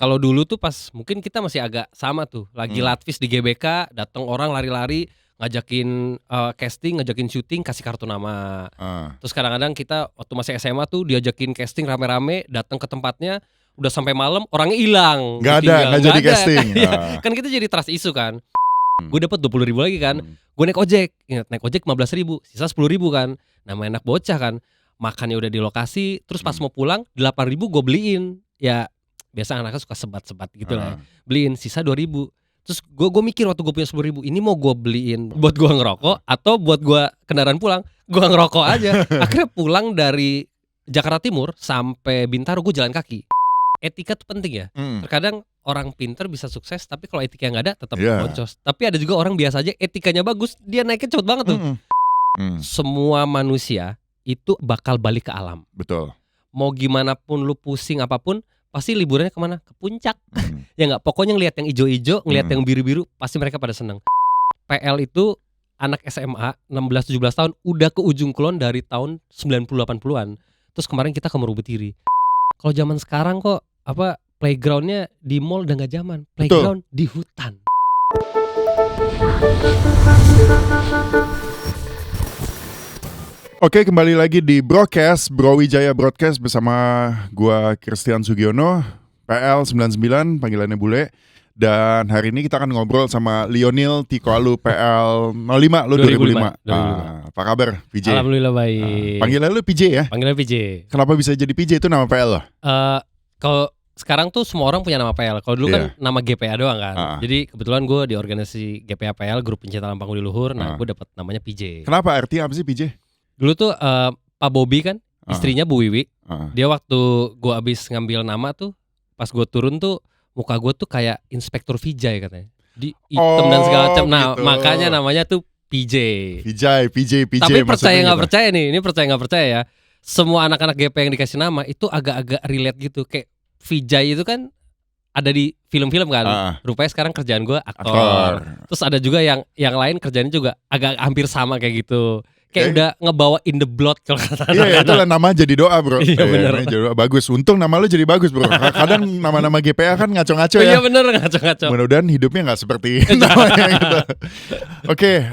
Kalau dulu tuh pas mungkin kita masih agak sama tuh, lagi latvis di GBK, datang orang lari-lari, ngajakin casting, ngajakin syuting, kasih kartu nama. Terus kadang-kadang kita waktu masih SMA tuh diajakin casting rame-rame, datang ke tempatnya, udah sampai malam orangnya hilang. Nggak jadi casting. Kan kita jadi trust issue kan. Gue dapet 20.000 lagi kan. Gue naik ojek, ingat naik ojek 15.000, sisa 10.000 kan. Namanya anak bocah kan. Makannya udah di lokasi, terus pas mau pulang 8.000 gue beliin. Ya biasa anaknya suka sebat-sebat gitu lah. Beliin sisa 2.000. Terus gue mikir waktu gue punya 10.000, ini mau gue beliin buat gue ngerokok atau buat gue kendaraan pulang. Gue ngerokok aja. Akhirnya pulang dari Jakarta Timur sampai Bintaro gue jalan kaki. Etika tuh penting ya. Terkadang orang pinter bisa sukses, tapi kalau etika nggak ada tetap boncos. Tapi ada juga orang biasa aja etikanya bagus, dia naiknya cepet banget tuh. Semua manusia itu bakal balik ke alam. Betul. Mau gimana pun lu pusing apapun, pasti liburannya kemana? Ke puncak. Ya nggak, pokoknya ngelihat yang ijo-ijo, ngelihat yang biru-biru, pasti mereka pada seneng. PL itu anak SMA 16-17 tahun udah ke ujung kulon dari tahun 90-80an. Terus kemarin kita ke Marubetiri. Kalau zaman sekarang kok playgroundnya di mall udah nggak zaman, playground di hutan. Oke, kembali lagi di Broadcast, Browijaya Broadcast bersama gua Christian Sugiono, PL 99, panggilannya bule. Dan hari ini kita akan ngobrol sama Lionel Tikoalu, PL 05, lu 2005. Apa kabar, PJ? Alhamdulillah baik. Panggilan lu PJ ya? Panggilan PJ. Kenapa bisa jadi PJ, itu nama PL lo? Kalau sekarang tuh semua orang punya nama PL. Kalau dulu kan nama GPA doang kan. Jadi kebetulan gue di organisasi GPA PL, Grup Pencinta Lampangudi Luhur. Nah, gue dapat namanya PJ. Kenapa? Artinya apa sih PJ? Dulu tuh Pak Bobby kan, istrinya Bu Wiwi. Dia waktu gue abis ngambil nama tuh, pas gue turun tuh muka gue tuh kayak Inspektur Vijay katanya. Di hitam dan segala macam. Nah, gitu. Makanya namanya tuh PJ. PJ. Tapi percaya nggak percaya nih, ini percaya nggak percaya ya. Semua anak-anak GP yang dikasih nama itu agak-agak relate gitu. Kayak Vijay itu kan ada di film-film kan. Rupanya sekarang kerjaan gue aktor. Terus ada juga yang lain kerjaannya juga agak hampir sama kayak gitu. Kayak udah ngebawa in the blood kalau kata Iya, itulah nama jadi doa bro. Iya bener. Bagus, untung nama lu jadi bagus bro. Kadang nama-nama GPA kan ngaco-ngaco ya. Iya bener, ngaco-ngaco. Mudah-mudahan hidupnya gak seperti namanya gitu. Oke,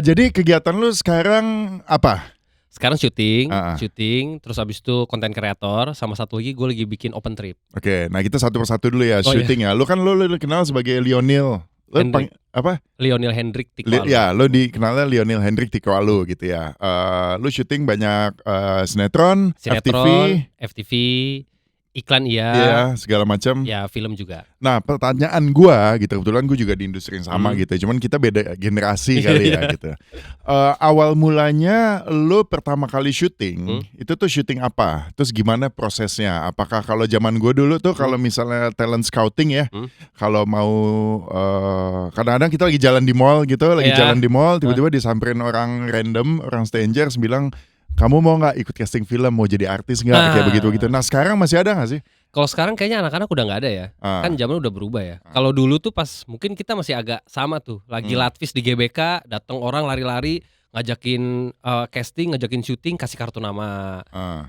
jadi kegiatan lu sekarang apa? Sekarang syuting, terus abis itu konten kreator, sama satu lagi gue lagi bikin open trip. Oke, nah kita satu persatu dulu ya, syuting ya. Lu kan lu kenal sebagai Lionel. Lu apa? Lionel Hendrik Tikoalu. Ya, lo dikenalnya Lionel Hendrik Tikoalu gitu ya. Lo syuting banyak sinetron, FTV, iklan iya, segala macam. Ya, film juga. Nah, pertanyaan gua gitu, kebetulan gua juga di industri yang sama gitu. Cuman kita beda generasi kali ya gitu. Awal mulanya lo pertama kali syuting, itu tuh syuting apa? Terus gimana prosesnya? Apakah kalau zaman gua dulu tuh kalau misalnya talent scouting ya, kalau mau kadang-kadang kita lagi jalan di mall gitu, tiba-tiba disamperin orang random, orang strangers bilang, kamu mau nggak ikut casting film, mau jadi artis nggak, kayak begitu-begitu. Nah sekarang masih ada nggak sih? Kalau sekarang kayaknya anak-anak udah nggak ada ya. Kan zaman udah berubah ya. Kalau dulu tuh pas mungkin kita masih agak sama tuh, lagi latvis di GBK, datang orang lari-lari, ngajakin casting, ngajakin syuting, kasih kartu nama.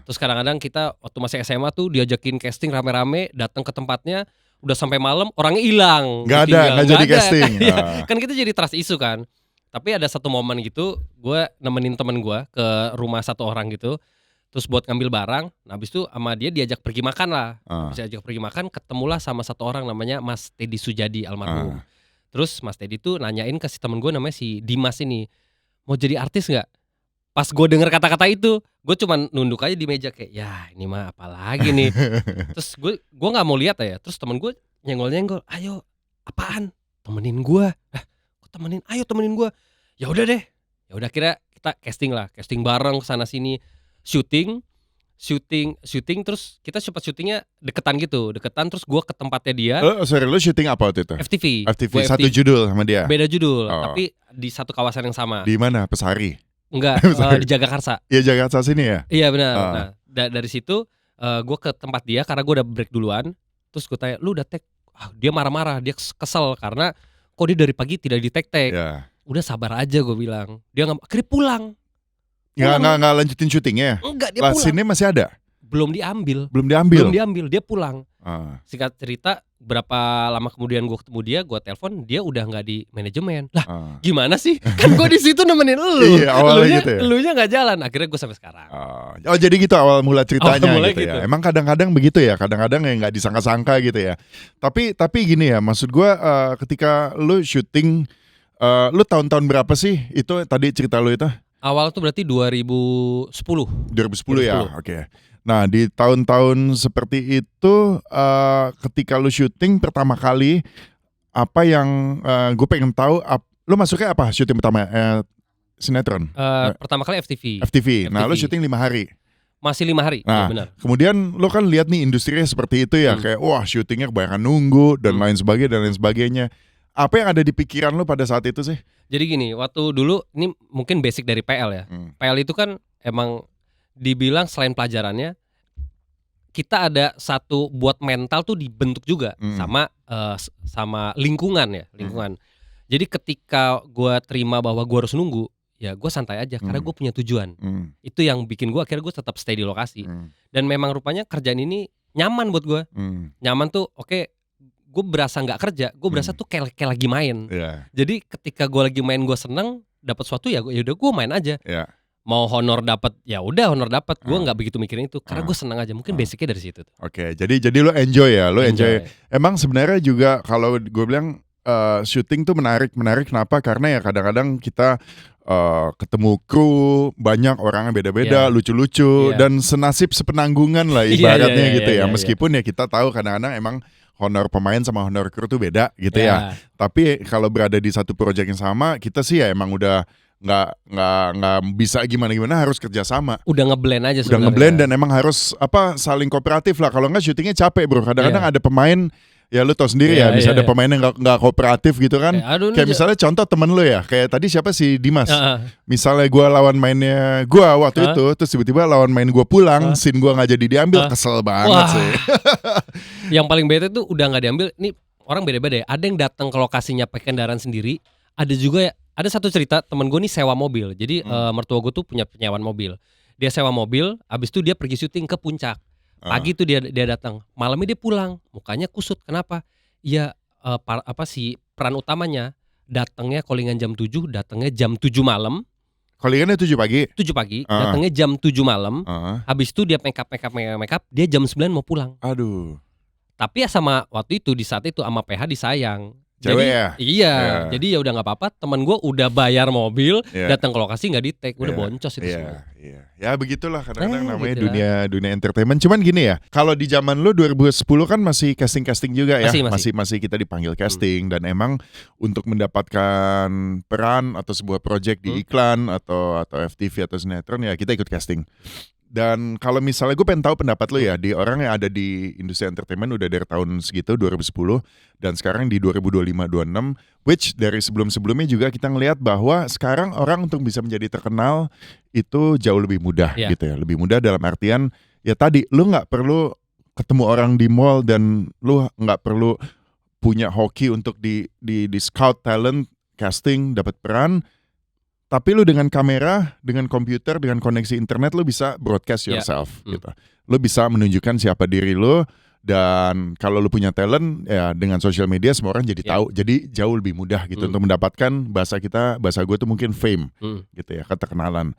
Terus kadang-kadang kita waktu masih SMA tuh diajakin casting rame-rame, datang ke tempatnya, udah sampai malam orangnya hilang. Nggak jadi casting. Kan kita jadi trust issue kan. Tapi ada satu momen gitu, gue nemenin temen gue ke rumah satu orang gitu, terus buat ngambil barang. Nah abis itu sama dia diajak pergi makan lah. Bisa ajak pergi makan, ketemulah sama satu orang namanya Mas Teddy Sujadi almarhum. Terus Mas Teddy tuh nanyain ke si temen gue namanya si Dimas ini, mau jadi artis nggak? Pas gue denger kata-kata itu, gue cuman nunduk aja di meja kayak, ya ini mah apalagi nih. Terus gue nggak mau lihat ya. Terus temen gue nyenggol-nyenggol, ayo apaan? Temenin gue. Ayo temenin gue. Ya udah deh. Ya udah kira kita casting bareng sana sini, syuting terus kita sempat syutingnya deketan terus gue ke tempatnya dia. Sorry, lu syuting apa waktu itu? FTV. Satu judul sama dia. Beda judul, tapi di satu kawasan yang sama. Di mana? Pesari? Enggak, di Jagakarsa. Iya, Jagakarsa sini ya? Iya benar. Nah, dari situ gue ke tempat dia karena gue udah break duluan. Terus gue tanya, lu udah tag? Dia marah-marah, dia kesel karena kok dia dari pagi tidak di tag. Udah sabar aja gue bilang. Dia akhirnya pulang. Nggak lanjutin syutingnya? Enggak, dia pulang. Scene-nya masih ada? belum diambil. Belum diambil, dia pulang. Singkat cerita, berapa lama kemudian gue ketemu dia, gue telepon, dia udah nggak di manajemen. Lah, gimana sih? Kan gue di situ nemenin lu. Iya, awalnya gitu ya. Elunya nggak jalan. Akhirnya gue sampai sekarang. Oh, jadi gitu awal mula ceritanya gitu gitu. ya. Emang kadang-kadang begitu ya, kadang-kadang yang nggak disangka-sangka gitu ya. Tapi gini ya, maksud gue ketika lu syuting, lu tahun-tahun berapa sih? Itu tadi cerita lu itu? Awal tuh berarti 2010 ya, oke. Nah di tahun-tahun seperti itu, ketika lu syuting pertama kali, apa yang gue pengen tahu, lu masuknya apa syuting pertama? Sinetron? Pertama kali FTV. Nah lu syuting 5 hari? Masih 5 hari, nah, ya benar. Kemudian lu kan lihat nih industrinya seperti itu ya, kayak wah syutingnya kebanyakan nunggu dan lain sebagainya. Apa yang ada di pikiran lu pada saat itu sih? Jadi gini, waktu dulu ini mungkin basic dari PL ya. PL itu kan emang dibilang selain pelajarannya, kita ada satu buat mental tuh dibentuk juga sama lingkungan ya, lingkungan. Jadi ketika gue terima bahwa gue harus nunggu, ya gue santai aja karena gue punya tujuan. Itu yang bikin gue akhirnya gue tetap stay di lokasi. Dan memang rupanya kerjaan ini nyaman buat gue. Nyaman tuh oke. Gue berasa nggak kerja, gue berasa tuh kayak lagi main. Jadi ketika gue lagi main gue seneng, dapat sesuatu ya udah gue main aja. Mau honor dapat ya udah honor dapat, gue nggak begitu mikirin itu karena gue seneng aja. Mungkin basicnya dari situ. Oke, jadi lo enjoy ya, lo enjoy. Emang sebenarnya juga kalau gue bilang syuting tuh menarik kenapa? Karena ya kadang-kadang kita ketemu kru banyak orangnya beda-beda, lucu-lucu dan senasib sepenanggungan lah ibaratnya gitu ya. Meskipun ya kita tahu kadang-kadang emang honor pemain sama honor kru tuh beda gitu ya. Tapi kalau berada di satu proyek yang sama, kita sih ya emang udah nggak bisa gimana harus kerja sama. Udah ngeblend aja sebenarnya. Udah ngeblend dan emang harus saling kooperatif lah. Kalau nggak syutingnya capek bro. Kadang-kadang ada pemain, ya lu tau sendiri ya, bisa ada pemain yang nggak kooperatif gitu kan. Kayak misalnya contoh temen lu ya, kayak tadi siapa sih, Dimas. Misalnya gue lawan mainnya gue waktu itu, terus tiba-tiba lawan main gue pulang, scene gue nggak jadi diambil, kesel banget sih. Yang paling bete tuh udah nggak diambil. Nih orang beda-beda ya. Ada yang datang ke lokasinya pakai kendaraan sendiri. Ada juga ya. Ada satu cerita temen gue nih sewa mobil. Jadi mertua gue tuh punya penyewaan mobil. Dia sewa mobil, abis itu dia pergi syuting ke puncak. Pagi tuh dia datang, malamnya dia pulang, mukanya kusut. Kenapa? Ya peran utamanya datangnya callingan jam 7, datangnya jam 7 malam. Callingannya 7 pagi? 7 pagi, datangnya jam 7 malam. Habis itu dia make up, dia jam 9 mau pulang. Aduh. Tapi ya sama waktu itu di saat itu sama PH disayang. Cewek jadi, ya? Iya, jadi ya udah nggak apa-apa. Teman gue udah bayar mobil, datang ke lokasi nggak di take, udah boncos itu semua. Ya begitulah kadang-kadang namanya gitu dunia entertainment. Cuman gini ya, kalau di zaman lu 2010 kan masih casting juga ya, masih kita dipanggil casting dan emang untuk mendapatkan peran atau sebuah project di iklan atau FTV atau sinetron ya kita ikut casting. Dan kalau misalnya gue pengen tahu pendapat lo ya, di orang yang ada di industri entertainment udah dari tahun segitu 2010 dan sekarang di 2025-26, which dari sebelum-sebelumnya juga kita ngelihat bahwa sekarang orang untuk bisa menjadi terkenal itu jauh lebih mudah gitu ya, lebih mudah dalam artian ya tadi lo nggak perlu ketemu orang di mall dan lo nggak perlu punya hoki untuk di scout talent, casting, dapat peran. Tapi lu dengan kamera, dengan komputer, dengan koneksi internet lu bisa broadcast yourself gitu. Lu bisa menunjukkan siapa diri lu dan kalau lu punya talent ya dengan sosial media semua orang jadi tahu. Jadi jauh lebih mudah gitu untuk mendapatkan bahasa gue tuh mungkin fame gitu ya, keterkenalan.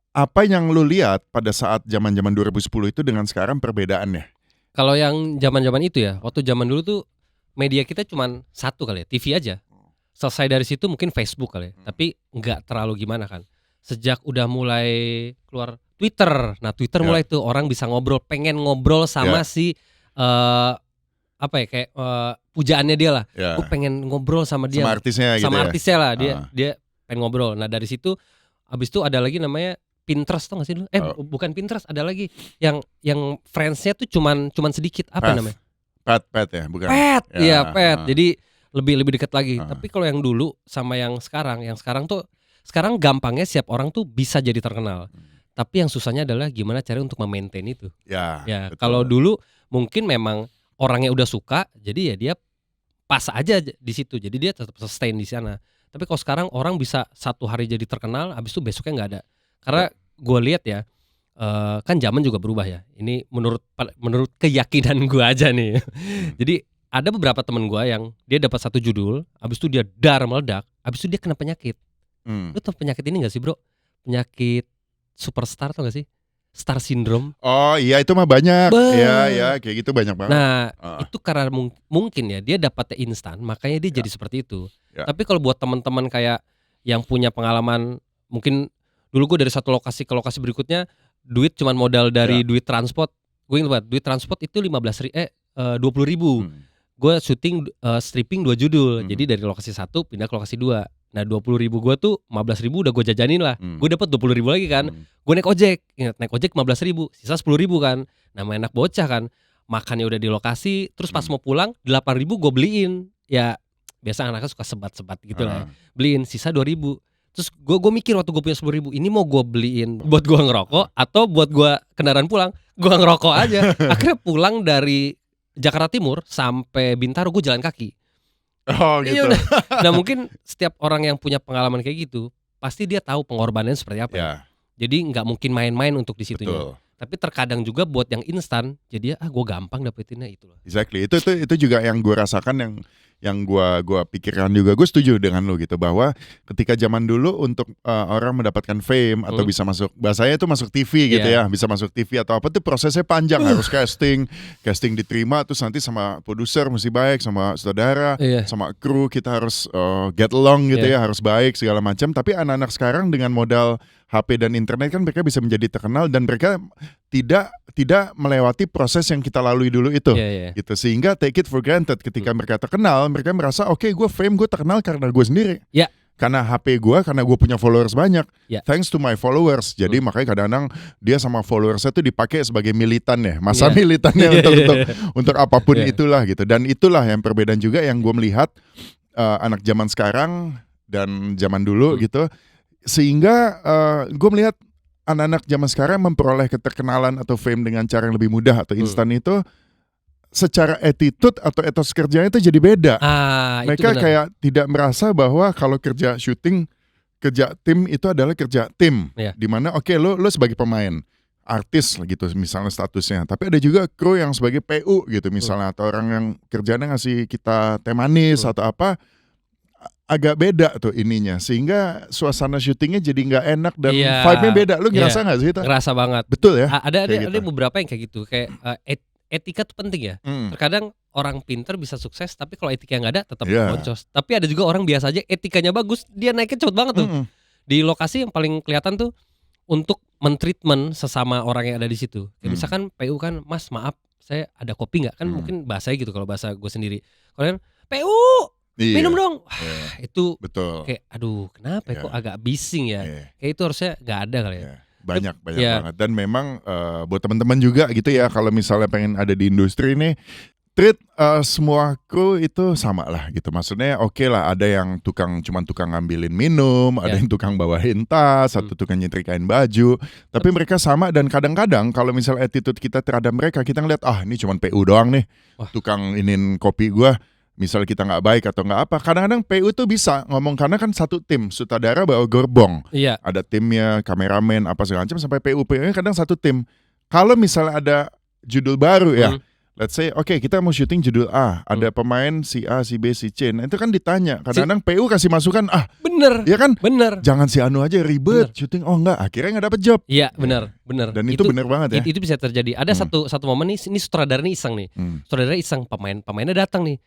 Apa yang lu lihat pada saat zaman-zaman 2010 itu dengan sekarang perbedaannya? Kalau yang zaman-zaman itu ya, waktu zaman dulu tuh media kita cuman satu kali ya, TV aja. Selesai dari situ mungkin Facebook kali ya, tapi nggak terlalu gimana kan. Sejak udah mulai keluar Twitter, nah Twitter mulai tuh orang bisa pengen ngobrol sama si kayak pujaannya dia lah. Gue pengen ngobrol sama dia, sama artisnya gitu ya? Artisnya lah, dia pengen ngobrol. Nah dari situ, abis itu ada lagi namanya Pinterest, tau gak sih dulu? Bukan Pinterest, ada lagi yang friends-nya tuh cuman sedikit, apa namanya? Pet ya, bukan? Pet, iya pet. Jadi lebih dekat lagi. Tapi kalau yang dulu sama yang sekarang tuh sekarang gampangnya siap orang tuh bisa jadi terkenal. Tapi yang susahnya adalah gimana cara untuk memaintain itu. Ya kalau dulu mungkin memang orangnya udah suka, jadi ya dia pas aja di situ. Jadi dia tetap sustain di sana. Tapi kalau sekarang orang bisa satu hari jadi terkenal, habis itu besoknya nggak ada. Karena gue lihat ya, kan zaman juga berubah ya. Ini menurut keyakinan gue aja nih. Jadi ada beberapa temen gue yang dia dapat satu judul, abis itu dia meledak, abis itu dia kena penyakit. Lu tau penyakit ini gak sih bro? Penyakit superstar tau gak sih? Star syndrome. Oh iya itu mah banyak. Iya kayak gitu banyak banget. Nah itu karena mungkin ya dia dapatnya instan, makanya dia jadi seperti itu. Tapi kalau buat teman-teman kayak yang punya pengalaman, mungkin dulu gue dari satu lokasi ke lokasi berikutnya, duit cuman modal dari duit transport. Gue ingat banget, duit transport itu 20.000. Gue syuting stripping 2 judul. Jadi dari lokasi 1 pindah ke lokasi 2. Nah 20.000 gue tuh 15.000 udah gue jajanin lah. Gue dapat 20.000 lagi kan. Gue naik ojek. Ingat naik ojek 15.000, sisa 10.000 kan. Namanya anak bocah kan. Makannya udah di lokasi. Terus pas mau pulang 8.000 gue beliin. Ya biasa anaknya suka sebat-sebat gitu lah. Beliin sisa 2.000. Terus gue mikir waktu gue punya 10.000, ini mau gue beliin buat gue ngerokok atau buat gue kendaraan pulang. Gue ngerokok aja. Akhirnya pulang dari Jakarta Timur sampai Bintaro gue jalan kaki. Oh gitu. Nah mungkin setiap orang yang punya pengalaman kayak gitu pasti dia tahu pengorbanannya seperti apa. Jadi nggak mungkin main-main untuk di situnya. Tapi terkadang juga buat yang instan, jadi gue gampang dapetinnya itu loh. Exactly. Itu juga yang gue rasakan, yang gue pikirkan juga. Gue setuju dengan lo gitu, bahwa ketika zaman dulu untuk orang mendapatkan fame atau bisa masuk, bahasanya itu masuk TV gitu ya, bisa masuk TV atau apa tuh prosesnya panjang, harus casting diterima, terus nanti sama produser mesti baik, sama saudara, sama kru kita harus get along gitu ya, harus baik segala macam. Tapi anak-anak sekarang dengan modal HP dan internet kan mereka bisa menjadi terkenal dan mereka tidak melewati proses yang kita lalui dulu itu, gitu. Sehingga take it for granted ketika mereka terkenal, mereka merasa oke, gue fame, gue terkenal karena gue sendiri, karena HP gue, karena gue punya followers banyak, thanks to my followers. Jadi makanya kadang-kadang dia sama followersnya tuh dipakai sebagai militan ya, masa militannya untuk apapun itulah gitu. Dan itulah yang perbedaan juga yang gue melihat anak zaman sekarang dan zaman dulu gitu. Sehingga gue melihat anak-anak zaman sekarang memperoleh keterkenalan atau fame dengan cara yang lebih mudah atau instan itu, secara attitude atau etos kerjanya itu jadi beda. Mereka kayak tidak merasa bahwa kalau kerja syuting, kerja tim itu adalah kerja tim. Dimana oke, lo sebagai pemain, artis gitu misalnya statusnya, tapi ada juga kru yang sebagai PU gitu misalnya, atau orang yang kerjanya ngasih kita teh manis atau apa. Agak beda tuh ininya, sehingga suasana syutingnya jadi nggak enak dan vibe-nya beda. Lu ngerasa nggak sih itu? Ngerasa banget. Betul ya. Ada beberapa yang kayak gitu, kayak etika tuh penting ya. Terkadang orang pinter bisa sukses, tapi kalau etika nggak ada tetap boncos. Tapi ada juga orang biasa aja etikanya bagus, dia naiknya cepet banget tuh. Di lokasi yang paling kelihatan tuh untuk mentreatment sesama orang yang ada di situ. Kayak misalkan PU kan, Mas maaf saya ada kopi nggak, kan mungkin bahasanya gitu kalau bahasa gue sendiri. Kalau kan PU minum dong. Itu betul. Kayak aduh kenapa kok agak bising ya. Kayak itu harusnya gak ada kali ya. Banyak banget. Dan memang buat teman-teman juga gitu ya, kalau misalnya pengen ada di industri ini, treat semua kru itu sama lah gitu. Maksudnya oke lah, ada yang cuman tukang ngambilin minum, ada yang tukang bawain tas, satu tukang nyetrikain baju. Tapi mereka sama, dan kadang-kadang kalau misalnya attitude kita terhadap mereka, kita ngeliat ini cuman PU doang nih, tukang inin kopi gua. Misal kita nggak baik atau nggak apa, kadang-kadang PU tuh bisa ngomong, karena kan satu tim, sutradara bawa gerbong, ada timnya, kameramen, apa segala macam, sampai PU-nya kadang satu tim. Kalau misalnya ada judul baru ya, let's say kita mau syuting judul A, ada pemain si A, si B, si C, nah itu kan ditanya, kadang-kadang PU kasih masukan, bener, ya kan, bener, jangan si Anu aja ribet syuting, enggak, akhirnya nggak dapet job. Iya bener. Dan itu bener banget ya. Itu bisa terjadi. Ada satu momen nih, ini sutradara nih iseng nih, sutradara iseng, pemainnya datang nih.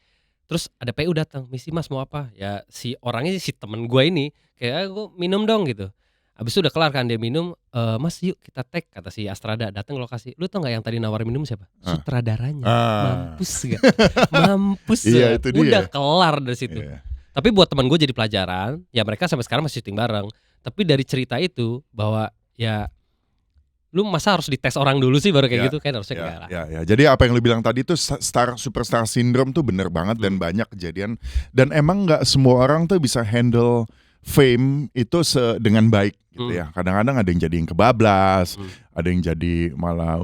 Terus ada PU datang, misi Mas mau apa? Ya si orangnya si temen gue ini kayak gue minum dong gitu. Abis itu udah kelar kan dia minum, Mas yuk kita tag, kata si Astrada datang ke lokasi. Lu tau gak yang tadi nawarin minum siapa? Sutradaranya. Mampus gak? Mampus gak? Udah kelar dari situ. Tapi buat teman gue jadi pelajaran. Ya mereka sampai sekarang masih syuting bareng. Tapi dari cerita itu bahwa ya lu masa harus dites orang dulu sih baru kayak gitu, kan harusnya enggak lah. Jadi apa yang lu bilang tadi tuh superstar syndrome tuh bener banget dan banyak kejadian, dan emang nggak semua orang tuh bisa handle fame itu dengan baik gitu ya. Kadang-kadang ada yang jadi yang kebablas, ada yang jadi malah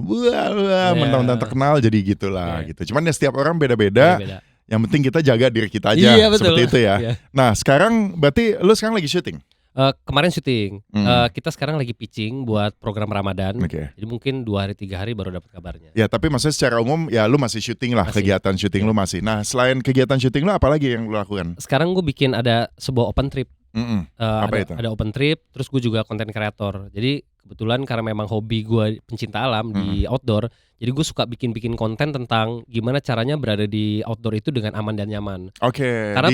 mentang-mentang terkenal jadi gitulah gitu. Cuman ya setiap orang beda-beda. Yang penting kita jaga diri kita aja, seperti itu ya. Nah sekarang berarti lu sekarang lagi syuting? Kemarin syuting. Kita sekarang lagi pitching buat program Ramadan. Jadi mungkin 2 hari 3 hari baru dapat kabarnya. Ya tapi maksudnya secara umum ya lu masih syuting lah, kegiatan syuting lu masih. Nah selain kegiatan syuting lu apa lagi yang lu lakukan? Sekarang gue bikin ada sebuah open trip. Apa itu? Ada open trip, terus gue juga konten kreator. Jadi kebetulan karena memang hobi gue pencinta alam di outdoor, jadi gue suka bikin konten tentang gimana caranya berada di outdoor itu dengan aman dan nyaman. Karena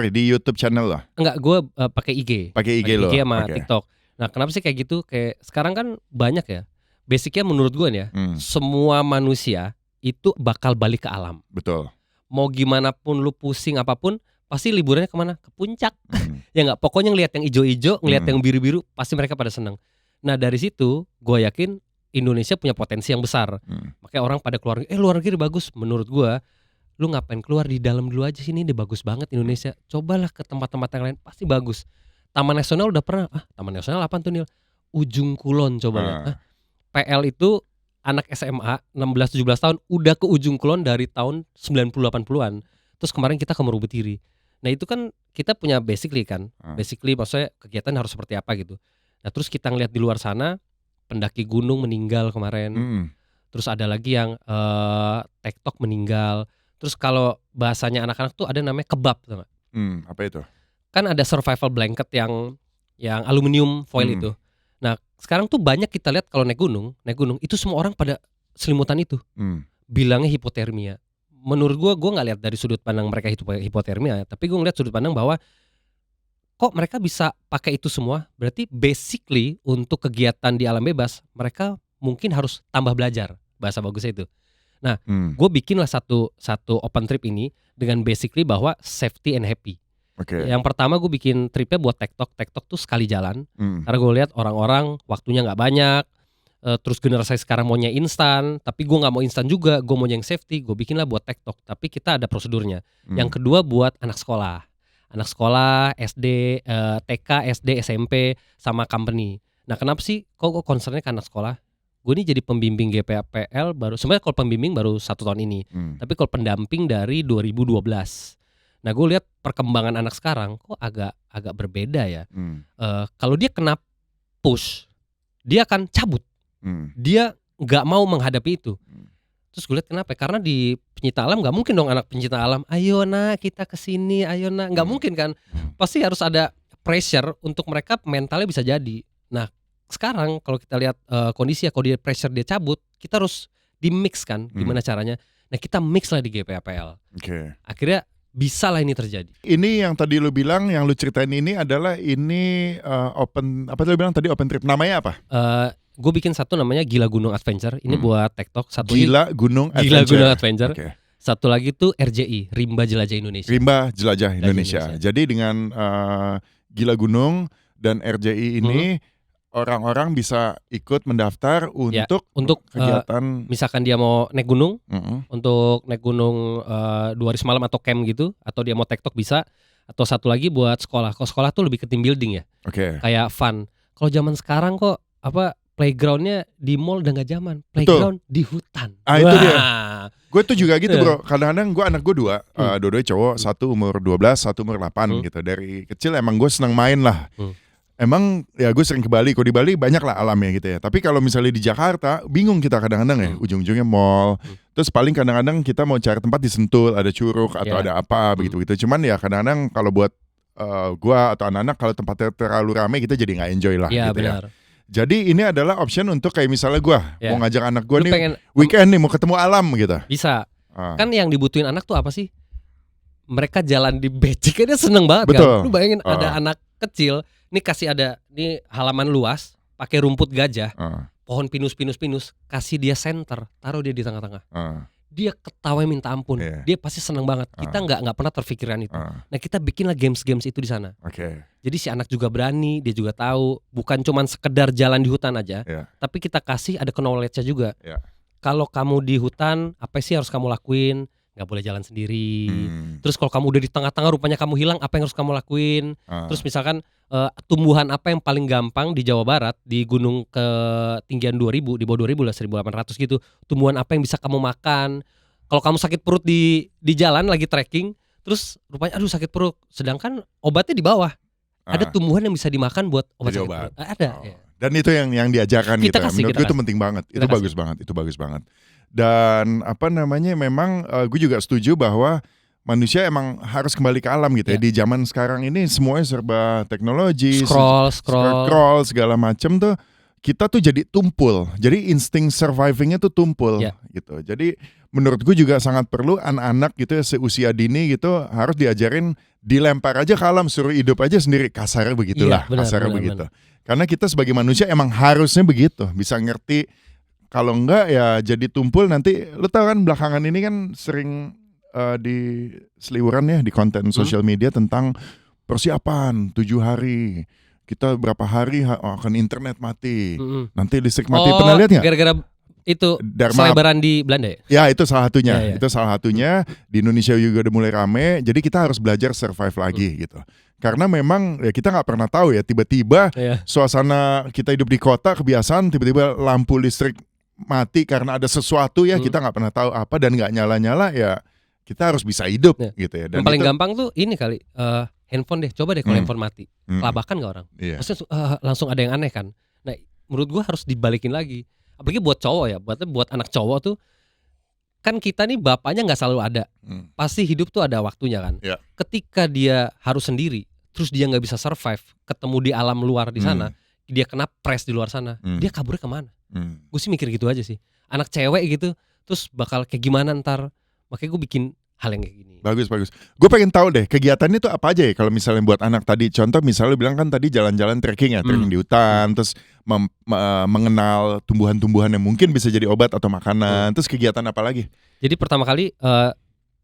di YouTube channel lah? Enggak, gue pakai IG. Pakai IG lo? IG sama TikTok. Nah kenapa sih kayak gitu? Kayak sekarang kan banyak ya. Basicnya menurut gue nih ya, semua manusia itu bakal balik ke alam. Betul. Mau gimana pun lu pusing apapun, pasti liburannya kemana? Ke puncak. Ya nggak, pokoknya ngelihat yang ijo-ijo, ngelihat yang biru-biru, pasti mereka pada seneng. Nah dari situ gue yakin Indonesia punya potensi yang besar. Makanya orang pada keluar, luar negeri bagus. Menurut gue, lu ngapain keluar, di dalam dulu aja sini, ini bagus banget Indonesia. Cobalah ke tempat-tempat yang lain, pasti bagus. Taman Nasional udah pernah, Taman Nasional apa tuh Nil? Ujung Kulon coba lihat. PL itu anak SMA 16-17 tahun udah ke Ujung Kulon dari tahun 90-80an. Terus kemarin kita ke Marubutiri. Nah itu kan kita punya basically kan, basically maksudnya kegiatan harus seperti apa gitu. Nah terus kita ngeliat di luar sana, pendaki gunung meninggal kemarin. Terus ada lagi yang TikTok meninggal. Terus kalau bahasanya anak-anak tuh ada namanya kebab, tau gak? Apa itu? Kan ada survival blanket yang aluminium foil itu. Nah sekarang tuh banyak kita lihat kalau naik gunung itu semua orang pada selimutan itu. Bilangnya hipotermia. Menurut gue nggak lihat dari sudut pandang mereka hipotermia, tapi gue ngeliat sudut pandang bahwa kok mereka bisa pakai itu semua, berarti basically untuk kegiatan di alam bebas mereka mungkin harus tambah belajar, bahasa bagusnya itu. Nah gue bikinlah satu open trip ini dengan basically bahwa safety and happy. Yang pertama gue bikin tripnya buat TikTok tuh sekali jalan, karena gue lihat orang-orang waktunya nggak banyak. Terus generasi sekarang maunya instan, tapi gue nggak mau instan juga, gue mau yang safety, gue bikinlah buat TikTok, tapi kita ada prosedurnya. Yang kedua buat anak sekolah SD, TK, SD, SMP, sama company. Nah kenapa sih kok concernnya ke anak sekolah? Gue ini jadi pembimbing GPPL baru, sebenarnya kalau pembimbing baru 1 tahun ini, tapi kalau pendamping dari 2012. Nah gue lihat perkembangan anak sekarang kok agak berbeda ya. Kalau dia kena push, dia akan cabut. Dia nggak mau menghadapi itu. Terus gue lihat kenapa? Karena di pencinta alam nggak mungkin dong anak pencinta alam, ayo nak kita kesini, ayo nak, nggak mungkin kan? Pasti harus ada pressure untuk mereka mentalnya bisa jadi. Nah sekarang kalau kita lihat kondisi ya, kalau dia pressure dia cabut, kita harus di mix kan, gimana caranya? Nah kita mix lah di GPAPL. Akhirnya bisa lah ini terjadi. Ini yang tadi lu bilang, yang lu ceritain ini adalah open, apa lu bilang tadi, open trip. Namanya apa? Gue bikin satu namanya Gila Gunung Adventure. Ini buat TikTok. Gila Gunung Adventure. Okay. Satu lagi tuh RJI, Rimba Jelajah Indonesia. Rimba Jelajah Indonesia. Jadi dengan Gila Gunung dan RJI ini orang-orang bisa ikut mendaftar untuk kegiatan. Misalkan dia mau naik gunung, untuk naik gunung 2 hari semalam atau camp gitu, atau dia mau TikTok bisa. Atau satu lagi buat sekolah. Kalau sekolah tuh lebih ke team building ya. Kayak fun. Kalau zaman sekarang kok playgroundnya di mall udah gak zaman. Playground di hutan. Itu dia. Gue tuh juga gitu bro. Kadang-kadang gue, anak gue dua-duanya cowok, satu umur 12, satu umur 8 gitu. Dari kecil emang gue seneng main lah. Emang ya gue sering ke Bali. Kalau di Bali banyak lah alamnya gitu ya. Tapi kalau misalnya di Jakarta, bingung kita kadang-kadang ya. Ujung-ujungnya mall. Terus paling kadang-kadang kita mau cari tempat di Sentul, ada Curug atau ada apa begitu-begitu. Cuman ya kadang-kadang kalau buat gue atau anak-anak, kalau tempatnya terlalu ramai kita jadi gak enjoy lah gitu benar. ya. Jadi ini adalah option untuk kayak misalnya gue mau ngajak anak gue nih pengen, weekend nih mau ketemu alam gitu. Bisa. Kan yang dibutuhin anak tuh apa sih? Mereka jalan di becek aja seneng banget. Kan. Lu bayangin ada anak kecil, nih kasih nih halaman luas, pakai rumput gajah, pohon pinus, kasih dia center, taruh dia di tengah-tengah. Dia ketawa minta ampun, dia pasti seneng banget. Kita nggak pernah terfikirkan itu. Nah kita bikinlah games itu di sana. Jadi si anak juga berani, dia juga tahu, bukan cuman sekedar jalan di hutan aja, tapi kita kasih ada knowledge-nya juga. Kalau kamu di hutan, apa sih harus kamu lakuin? Nggak boleh jalan sendiri. Terus kalau kamu udah di tengah-tengah rupanya kamu hilang, apa yang harus kamu lakuin? Terus misalkan tumbuhan apa yang paling gampang di Jawa Barat, di gunung ketinggian 2000, di bawah 2000 lah, 1800 gitu. Tumbuhan apa yang bisa kamu makan? Kalau kamu sakit perut di jalan lagi trekking, terus rupanya aduh sakit perut, sedangkan obatnya di bawah. ada tumbuhan yang bisa dimakan buat obat sakit perut. Ada. Ya. Dan itu yang diajarkan kita gitu. Kasih, menurut gue itu penting banget. Itu bagus banget. Itu bagus banget. Dan memang gue juga setuju bahwa manusia emang harus kembali ke alam gitu ya. Di zaman sekarang ini semuanya serba teknologi, scroll segala macam tuh. Kita tuh jadi tumpul, jadi insting survivingnya tuh tumpul gitu. Jadi menurut gue juga sangat perlu anak-anak gitu ya seusia dini gitu harus diajarin dilempar aja ke alam, suruh hidup aja sendiri, kasarnya begitulah, kasarnya begitu. Karena kita sebagai manusia emang harusnya begitu, bisa ngerti. Kalau enggak ya jadi tumpul nanti. Lu tahu kan belakangan ini kan sering di seliweran ya di konten sosial media tentang persiapan 7 hari. Kita berapa hari akan internet mati, nanti listrik mati. Pernah lihat nggak? Gara-gara itu selebaran di Belanda ya? Ya itu salah satunya. Itu salah satunya. Di Indonesia juga udah mulai rame. Jadi kita harus belajar survive lagi gitu. Karena memang ya kita nggak pernah tahu ya tiba-tiba suasana kita hidup di kota kebiasaan tiba-tiba lampu listrik mati karena ada sesuatu ya kita nggak pernah tahu apa dan nggak nyala-nyala ya kita harus bisa hidup gitu ya. Dan yang paling gampang tuh ini kali. Handphone deh, coba deh kalau handphone mati, kelabakan gak orang? Maksudnya langsung ada yang aneh kan? Nah, menurut gua harus dibalikin lagi. Apalagi buat cowok ya, buat anak cowok tuh, kan kita nih bapaknya nggak selalu ada, pasti hidup tuh ada waktunya kan. Ketika dia harus sendiri, terus dia nggak bisa survive, ketemu di alam luar di sana, dia kena press di luar sana, dia kaburnya kemana? Gue sih mikir gitu aja sih. Anak cewek gitu, terus bakal kayak gimana ntar? Makanya gue bikin hal yang kayak gini. Bagus. Gue pengen tahu deh kegiatannya itu apa aja ya kalau misalnya buat anak tadi. Contoh misalnya bilang kan tadi jalan-jalan trekking ya, trekking di hutan, terus mengenal tumbuhan-tumbuhan yang mungkin bisa jadi obat atau makanan. Terus kegiatan apa lagi? Jadi pertama kali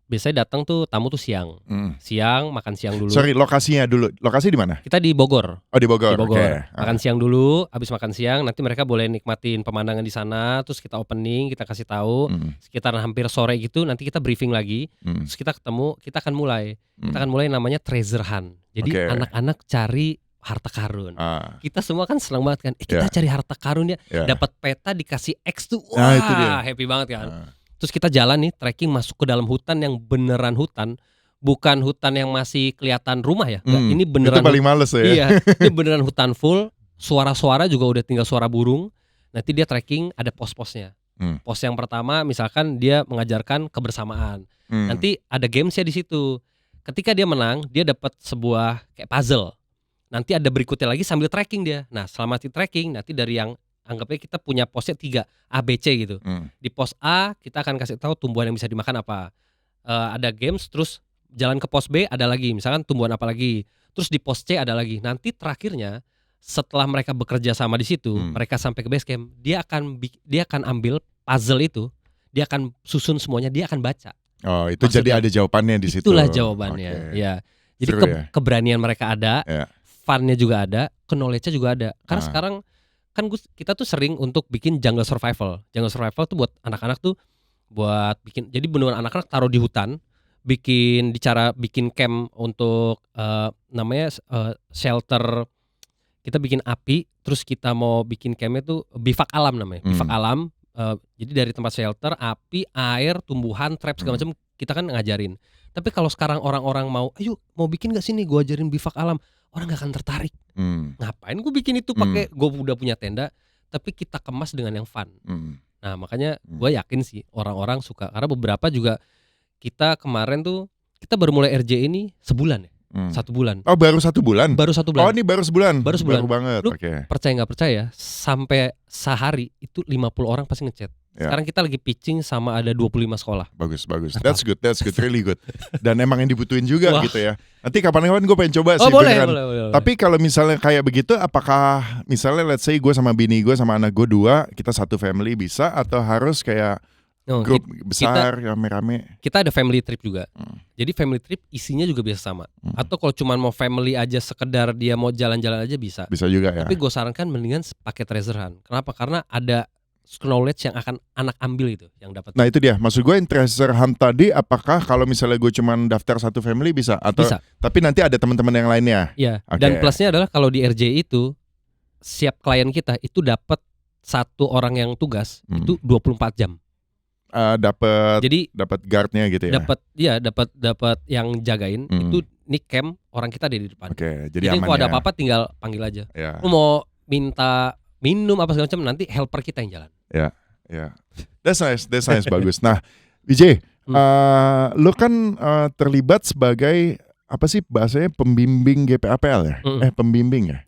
biasanya datang tuh tamu tuh siang. Siang, makan siang dulu. Sorry, lokasinya dulu. Lokasi di mana? Kita di Bogor. Oh, di Bogor. Okay. Makan siang dulu, habis makan siang nanti mereka boleh nikmatin pemandangan di sana, terus kita opening, kita kasih tahu. Sekitar hampir sore gitu nanti kita briefing lagi. Terus kita ketemu, kita akan mulai. Kita akan mulai namanya treasure hunt. Jadi anak-anak cari harta karun. Kita semua kan senang banget kan. Kita cari harta karun ya. Dapat peta dikasih X tuh. Wah, itu dia. Happy banget kan. Terus kita jalan nih trekking masuk ke dalam hutan yang beneran hutan, bukan hutan yang masih kelihatan rumah ya. Ini beneran. Itu paling males ya. Iya, ini beneran hutan full. Suara-suara juga udah tinggal suara burung. Nanti dia trekking ada pos-posnya. Pos yang pertama misalkan dia mengajarkan kebersamaan. Nanti ada games ya di situ. Ketika dia menang, dia dapat sebuah kayak puzzle. Nanti ada berikutnya lagi sambil trekking dia. Nah, selama di trekking nanti dari yang anggapnya kita punya posnya 3 A, B, C gitu. Di pos A kita akan kasih tahu tumbuhan yang bisa dimakan apa. Ada games, terus jalan ke pos B ada lagi, misalkan tumbuhan apa lagi. Terus di pos C ada lagi. Nanti terakhirnya setelah mereka bekerja sama di situ, mereka sampai ke base camp, dia akan ambil puzzle itu, dia akan susun semuanya, dia akan baca. Oh, itu maksudnya, jadi ada jawabannya di situ. Itulah jawabannya. Ya. Jadi keberanian mereka ada, fun-nya juga ada, knowledge-nya juga ada. Karena sekarang kan kita tuh sering untuk bikin jungle survival. Jungle survival tuh buat anak-anak tuh buat bikin. Jadi beneran anak-anak taruh di hutan, bikin camp untuk namanya shelter. Kita bikin api, terus kita mau bikin campnya tuh bivak alam namanya. Bivak alam. Jadi dari tempat shelter, api, air, tumbuhan, trap segala macam kita kan ngajarin. Tapi kalau sekarang orang-orang ayo mau bikin gak sih nih gue ajarin bivak alam, orang gak akan tertarik. Ngapain gue bikin itu pakai gue udah punya tenda, tapi kita kemas dengan yang fun. Nah makanya gue yakin sih orang-orang suka. Karena beberapa juga kita kemarin tuh kita baru mulai RJ ini sebulan ya. 1 bulan. Oh baru 1 bulan? Baru 1 bulan. Oh ini baru sebulan? Baru sebulan. Baru banget. Lu percaya gak percaya sampai sehari itu 50 orang pasti ngechat. Sekarang kita lagi pitching sama ada 25 sekolah. Bagus. That's good, really good. Dan emang yang dibutuhin juga gitu ya. Nanti kapan-kapan gue pengen coba sih. Boleh. Tapi kalau misalnya kayak begitu, apakah misalnya let's say gue sama bini gue sama anak gue 2, kita satu family bisa atau harus kayak grup besar rame-rame? Kita ada family trip juga. Jadi family trip isinya juga bisa sama. Atau kalau cuma mau family aja sekedar dia mau jalan-jalan aja bisa. Bisa juga ya. Tapi gue sarankan mendingan pakai treasure hunt. Kenapa? Karena ada knowledge yang akan anak ambil itu yang dapat. Nah itu dia, maksud gue yang treasure hunt tadi, apakah kalau misalnya gue cuma daftar satu family bisa atau bisa. Tapi nanti ada teman-teman yang lainnya. Iya. Dan plusnya adalah kalau di RJ itu siap klien kita itu dapat 1 orang yang tugas itu 24 jam. Dapat guardnya gitu ya. Dapat yang jagain itu ini camp orang kita ada di depan. Oke, Jadi jadi aman kalau ada ya. apa-apa tinggal panggil aja. Ya, Lu mau minta minum apa segala macam, nanti helper kita yang jalan. ya. That's nice, bagus. Nah, Vijay, lu kan terlibat sebagai apa sih bahasanya pembimbing GPAPL ya? Pembimbing ya?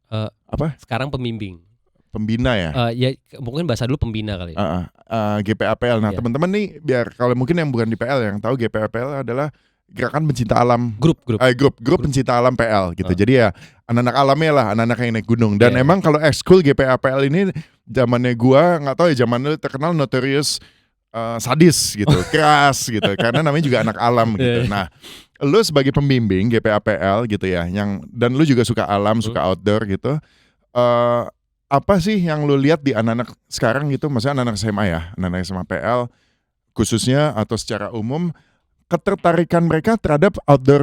Apa? Sekarang pembimbing. Pembina ya? Ya mungkin bahasa dulu pembina kali. GPAPL. Nah, Iya. teman-teman nih biar kalau mungkin yang bukan di PL yang tahu GPAPL adalah Gerakan Pencinta Alam. Grup. Grup Pencinta Alam PL gitu. Jadi ya anak-anak alamnya lah, anak-anak yang naik gunung. Dan Iya. emang kalau ekskul GPAPL ini zamannya gua nggak tahu ya, zaman lu terkenal notorious sadis gitu, keras gitu. Karena namanya juga anak alam gitu. Nah, lu sebagai pembimbing GPAPL gitu ya, dan lu juga suka alam, suka outdoor gitu. Apa sih yang lu lihat di anak-anak sekarang gitu, maksudnya anak-anak SMA ya, anak-anak SMA PL khususnya atau secara umum, ketertarikan mereka terhadap outdoor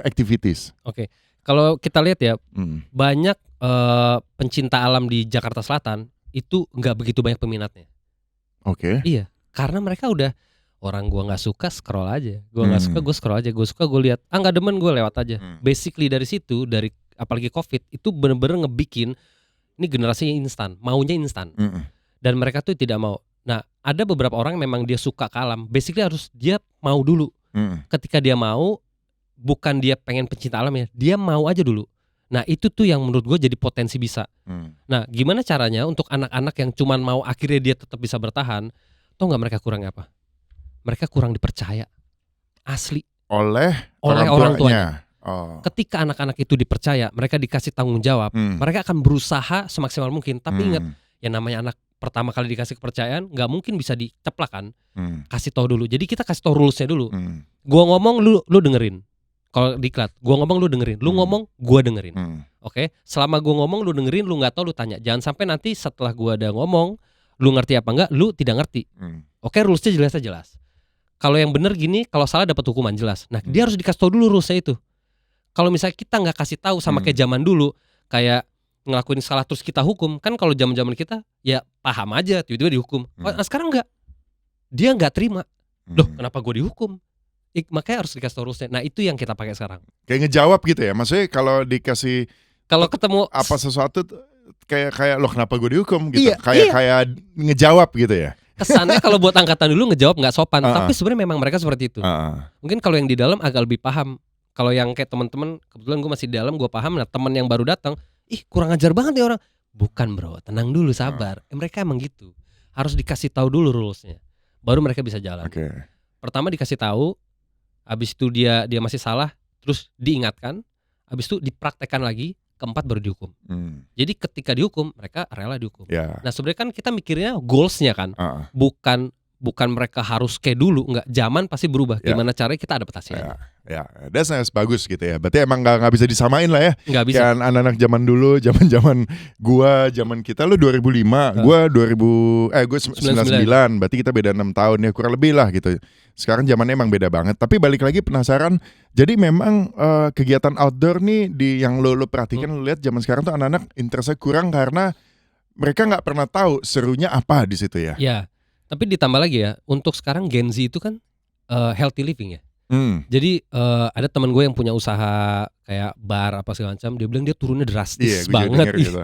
activities. Oke. Kalau kita lihat ya, banyak pencinta alam di Jakarta Selatan itu nggak begitu banyak peminatnya. Oke. Iya, karena mereka udah orang gua nggak suka scroll aja, gua nggak suka gue scroll aja, gue suka gue lihat, nggak demen gue lewat aja. Basically dari situ, dari apalagi COVID itu bener-bener ngebikin ini generasi instan, maunya instan, dan mereka tuh tidak mau. Nah, ada beberapa orang memang dia suka ke alam, basically harus dia mau dulu. Ketika dia mau, bukan dia pengen pencinta alam ya, dia mau aja dulu. Nah, itu tuh yang menurut gue jadi potensi bisa. Nah, gimana caranya untuk anak-anak yang cuman mau akhirnya dia tetap bisa bertahan? Tau nggak mereka kurang apa? Mereka kurang dipercaya, asli. Oleh orang tuanya. Oh. Ketika anak-anak itu dipercaya, mereka dikasih tanggung jawab, mereka akan berusaha semaksimal mungkin. Tapi ingat, yang namanya anak pertama kali dikasih kepercayaan, nggak mungkin bisa diceplak kan? Kasih tahu dulu. Jadi kita kasih tahu rulesnya dulu. Gua ngomong, lu dengerin. Kalau diklat, gua ngomong lu dengerin, lu ngomong gua dengerin. Oke, selama gua ngomong lu dengerin, lu nggak tahu lu tanya. Jangan sampai nanti setelah gua ada ngomong, lu ngerti apa enggak, lu tidak ngerti. Oke, rulesnya jelas. Kalau yang bener gini, kalau salah dapat hukuman jelas. Nah, dia harus dikasih tahu dulu rulesnya itu. Kalau misalnya kita nggak kasih tahu sama kayak zaman dulu, kayak ngelakuin salah terus kita hukum, kan kalau zaman kita ya paham aja, tiba-tiba dihukum. Nah, sekarang enggak, dia nggak terima. Loh, kenapa gue dihukum? Makanya harus dikasih tahu rulesnya. Nah, itu yang kita pakai sekarang. Kayak ngejawab gitu ya, maksudnya kalau dikasih kalau ketemu apa sesuatu kayak loh kenapa gue dihukum gitu, Iya. kayak ngejawab gitu ya. Kesannya kalau buat angkatan dulu ngejawab nggak sopan, tapi sebenarnya memang mereka seperti itu. Mungkin kalau yang di dalam agak lebih paham. Kalau yang kayak teman-teman, kebetulan gue masih di dalam, gue paham. Nah, teman yang baru datang, kurang ajar banget nih orang. Bukan bro, tenang dulu, sabar. Mereka emang gitu. Harus dikasih tahu dulu rulesnya, baru mereka bisa jalan. Pertama dikasih tahu, habis itu dia masih salah, terus diingatkan, habis itu dipraktekkan lagi, keempat baru dihukum. Jadi ketika dihukum, mereka rela dihukum. Nah, sebenarnya kan kita mikirnya goalsnya kan, bukan mereka harus kayak dulu, enggak. Zaman pasti berubah. Gimana caranya kita adaptasi? Ya, that's nice, bagus gitu ya. Berarti emang nggak bisa disamain lah ya. Nggak bisa. Kan anak-anak zaman dulu, zaman kita lu 2005, gua 99. Berarti kita beda 6 tahun ya, kurang lebih lah gitu. Sekarang zamannya emang beda banget. Tapi balik lagi penasaran. Jadi memang kegiatan outdoor nih yang lo perhatikan, lo lihat zaman sekarang tuh anak-anak interestnya kurang karena mereka nggak pernah tahu serunya apa di situ ya. Ya. Tapi ditambah lagi ya, untuk sekarang Gen Z itu kan healthy living ya. Jadi ada teman gue yang punya usaha kayak bar apa segala macam, dia bilang dia turunnya drastis banget. Gitu.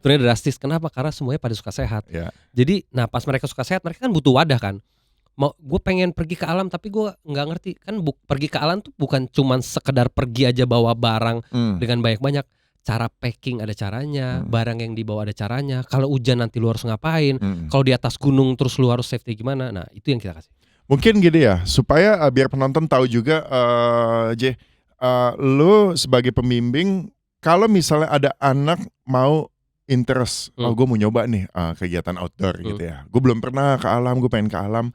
Turunnya drastis. Kenapa? Karena semuanya pada suka sehat. Jadi, nah pas mereka suka sehat, mereka kan butuh wadah kan. Mau gue pengen pergi ke alam, tapi gue nggak ngerti kan. Pergi ke alam tuh bukan cuman sekedar pergi aja bawa barang dengan banyak-banyak. Cara packing ada caranya, barang yang dibawa ada caranya. Kalau hujan nanti lu harus ngapain? Kalau di atas gunung terus lu harus safety gimana? Nah, itu yang kita kasih. Mungkin gini ya, supaya biar penonton tahu juga, lu sebagai pembimbing, kalau misalnya ada anak mau interest, gue mau nyoba nih kegiatan outdoor gitu ya. Gue belum pernah ke alam, gue pengen ke alam.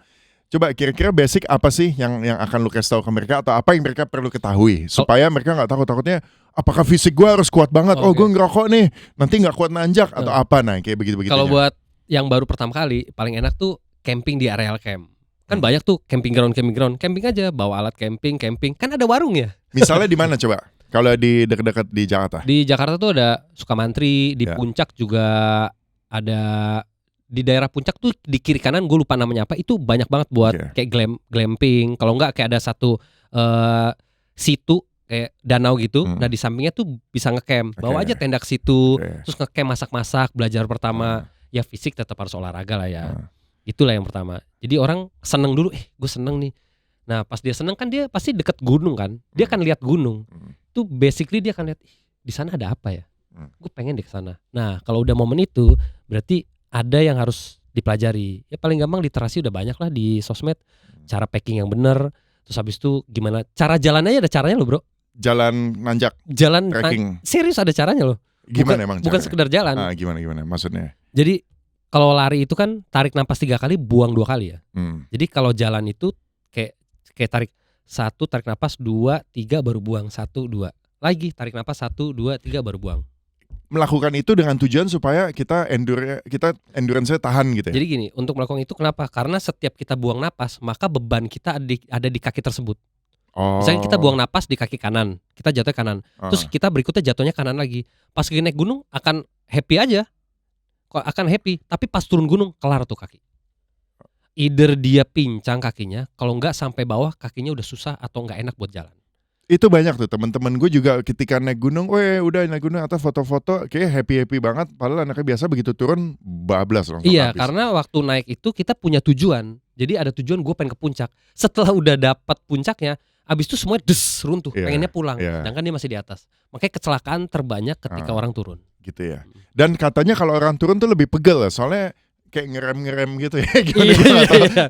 Coba kira-kira basic apa sih yang akan lu kasih tahu ke mereka, atau apa yang mereka perlu ketahui supaya mereka nggak takutnya apakah fisik gue harus kuat banget? Oh, gue ngerokok nih, nanti nggak kuat nanjak atau apa? Nah, kayak begitu-begitu. Kalau buat yang baru pertama kali, paling enak tuh camping di areal camp. Kan banyak tuh camping ground, camping aja, bawa alat camping, kan ada warung ya. Misalnya di mana coba? Kalau di dekat-dekat di Jakarta? Di Jakarta tuh ada Sukamantri, di Puncak juga ada, di daerah Puncak tuh di kiri kanan gue lupa namanya apa, itu banyak banget buat kayak glamping. Kalau enggak kayak ada satu situ kayak danau gitu. Nah di sampingnya tuh bisa ngecamp. Bawa aja tenda ke situ, terus ngecamp masak-masak, belajar pertama. Ya fisik tetap harus olahraga lah ya. Itulah yang pertama. Jadi orang seneng dulu, gue seneng nih. Nah pas dia seneng kan dia pasti deket gunung kan. Dia akan lihat gunung. Itu basically dia akan lihat di sana ada apa ya. Gue pengen deh ke sana. Nah kalau udah momen itu berarti ada yang harus dipelajari. Ya paling gampang literasi udah banyak lah di sosmed. Cara packing yang bener. Terus habis itu gimana? Cara jalan aja ada caranya loh bro. Jalan nanjak. Jalan trekking. Serius ada caranya loh. Gimana emang bukan sekedar jalan. Gimana maksudnya? Jadi kalau lari itu kan tarik napas 3 kali, buang 2 kali ya. Jadi kalau jalan itu kayak tarik 1, tarik napas 2, 3 baru buang 1, 2. Lagi tarik napas 1, 2, 3 baru buang. Melakukan itu dengan tujuan supaya kita endurance-nya tahan gitu ya. Jadi gini, untuk melakukan itu kenapa? Karena setiap kita buang napas, maka beban kita ada di kaki tersebut. Misalnya kita buang napas di kaki kanan, kita jatuhnya kanan. Terus kita berikutnya jatuhnya kanan lagi. Pas naik gunung akan happy aja. Akan happy, tapi pas turun gunung kelar tuh kaki. Either dia pincang kakinya, kalau enggak sampai bawah kakinya udah susah atau enggak enak buat jalan. Itu banyak tuh teman-teman gue juga ketika naik gunung, udah naik gunung atau foto-foto kayak happy banget, padahal anaknya biasa begitu turun bablas langsung. Iya, habis. Karena waktu naik itu kita punya tujuan. Jadi ada tujuan gue pengen ke puncak. Setelah udah dapat puncaknya, abis itu semuanya runtuh, pengennya pulang. Sedangkan dia masih di atas. Makanya kecelakaan terbanyak ketika orang turun. Gitu ya. Dan katanya kalau orang turun tuh lebih pegel ya, soalnya kayak ngerem gitu ya.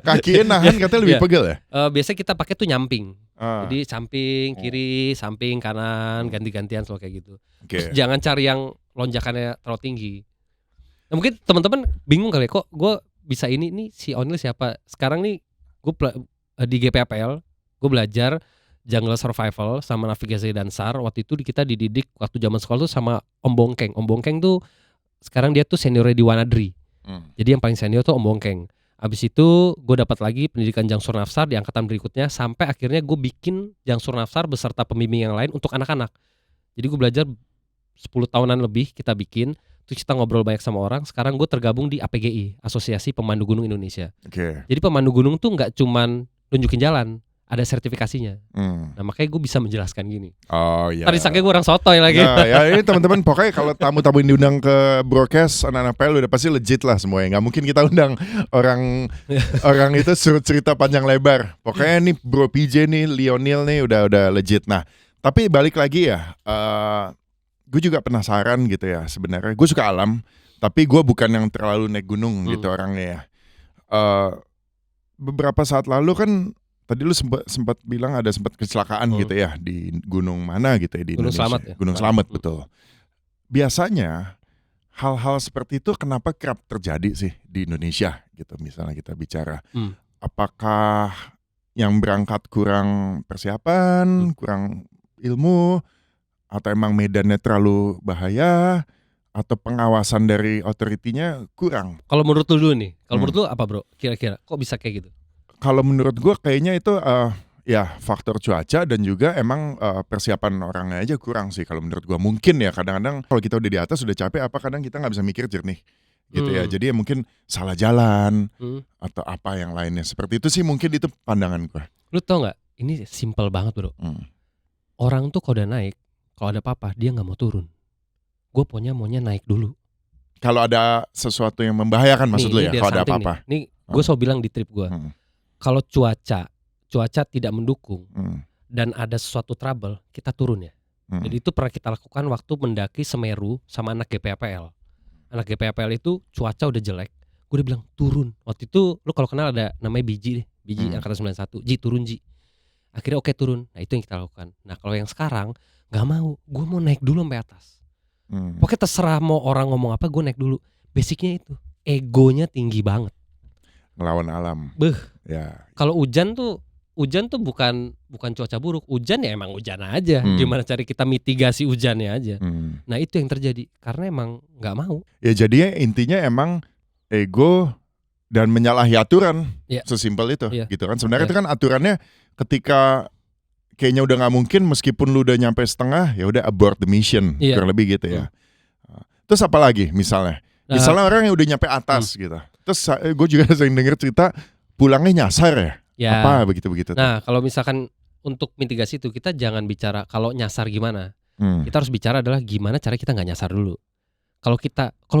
Kakinya nahan katanya lebih pegel ya. Biasanya kita pakai tuh nyamping. Jadi samping kiri, samping kanan, ganti-gantian selalu kayak gitu. Terus jangan cari yang lonjakannya terlalu tinggi. Nah, mungkin teman-teman bingung kali kok gue bisa ini si Onil siapa? Sekarang nih gue di GPAPL gue belajar jungle survival sama navigasi dan SAR. Waktu itu kita dididik waktu zaman sekolah tuh sama Om Bongkeng. Om Bongkeng tuh sekarang dia tuh seniornya di Wanadri. Jadi yang paling senior tuh Om Bongkeng. Abis itu gue dapat lagi pendidikan Jangsur Nafsar di angkatan berikutnya, sampai akhirnya gue bikin Jangsur Nafsar beserta pembimbing yang lain untuk anak-anak. Jadi gue belajar 10 tahunan lebih kita bikin, terus kita ngobrol banyak sama orang. Sekarang gue tergabung di APGI, Asosiasi Pemandu Gunung Indonesia. Jadi pemandu gunung tuh nggak cuman nunjukin jalan, ada sertifikasinya. Nah makanya gue bisa menjelaskan gini. Tadi sakit gue orang sotoy lagi. Ya ini teman-teman, pokoknya kalau tamu-tamu yang diundang ke broadcast anak-anak PL udah pasti legit lah semuanya. Nggak mungkin kita undang orang itu suruh cerita panjang lebar. Pokoknya nih Bro PJ nih, Lionel nih udah legit. Nah tapi balik lagi ya, gue juga penasaran gitu ya sebenarnya. Gue suka alam, tapi gue bukan yang terlalu naik gunung gitu orangnya ya. Beberapa saat lalu kan tadi lu sempat bilang ada sempat kecelakaan gitu ya di gunung mana gitu ya di Gunung Indonesia. Slamet ya? Gunung Slamet betul. Biasanya hal-hal seperti itu kenapa kerap terjadi sih di Indonesia gitu, misalnya kita bicara. Apakah yang berangkat kurang persiapan, kurang ilmu, atau emang medannya terlalu bahaya, atau pengawasan dari otoritinya kurang? Kalau menurut lu dulu nih, menurut lu apa bro? Kira-kira kok bisa kayak gitu? Kalau menurut gue kayaknya itu ya faktor cuaca dan juga emang persiapan orangnya aja kurang sih kalau menurut gue. Mungkin ya kadang-kadang kalau kita udah di atas udah capek, kadang kita nggak bisa mikir jernih gitu ya. Jadi ya mungkin salah jalan atau apa yang lainnya. Seperti itu sih mungkin, itu pandangan gue. Lu tau nggak? Ini simple banget bro. Orang tuh kalau udah naik, kalau ada apa-apa dia nggak mau turun. Gue maunya naik dulu. Kalau ada sesuatu yang membahayakan maksud lu ya, kalau ada apa-apa. Nih gue selalu bilang di trip gue. Kalau cuaca tidak mendukung dan ada sesuatu trouble, kita turun ya. Jadi itu pernah kita lakukan waktu mendaki Semeru sama anak GPAPL. Anak GPAPL itu cuaca udah jelek, gue udah bilang turun. Waktu itu lu kalau kenal ada namanya Biji angkatan 91, Ji turun Ji. Akhirnya oke turun. Nah itu yang kita lakukan. Nah kalau yang sekarang nggak mau, gue mau naik dulu sampai atas. Pokoknya terserah mau orang ngomong apa, gue naik dulu. Basicnya itu, egonya tinggi banget. Ngelawan alam. Ya. Kalau hujan tuh bukan cuaca buruk. Hujan ya emang hujan aja. Gimana cari kita mitigasi hujannya aja. Nah itu yang terjadi karena emang nggak mau. Ya jadinya intinya emang ego dan menyalahi aturan. Sesimpel itu. Gitu kan. Sebenarnya itu kan aturannya ketika kayaknya udah nggak mungkin, meskipun lu udah nyampe setengah, ya udah abort the mission, kurang lebih gitu ya. Terus apa lagi misalnya? Misalnya orang yang udah nyampe atas gitu. Terus gue juga sering denger cerita pulangnya nyasar ya. Apa begitu-begitu. Nah kalau misalkan untuk mitigasi itu kita jangan bicara kalau nyasar gimana. Kita harus bicara adalah gimana cara kita nggak nyasar dulu. Kalau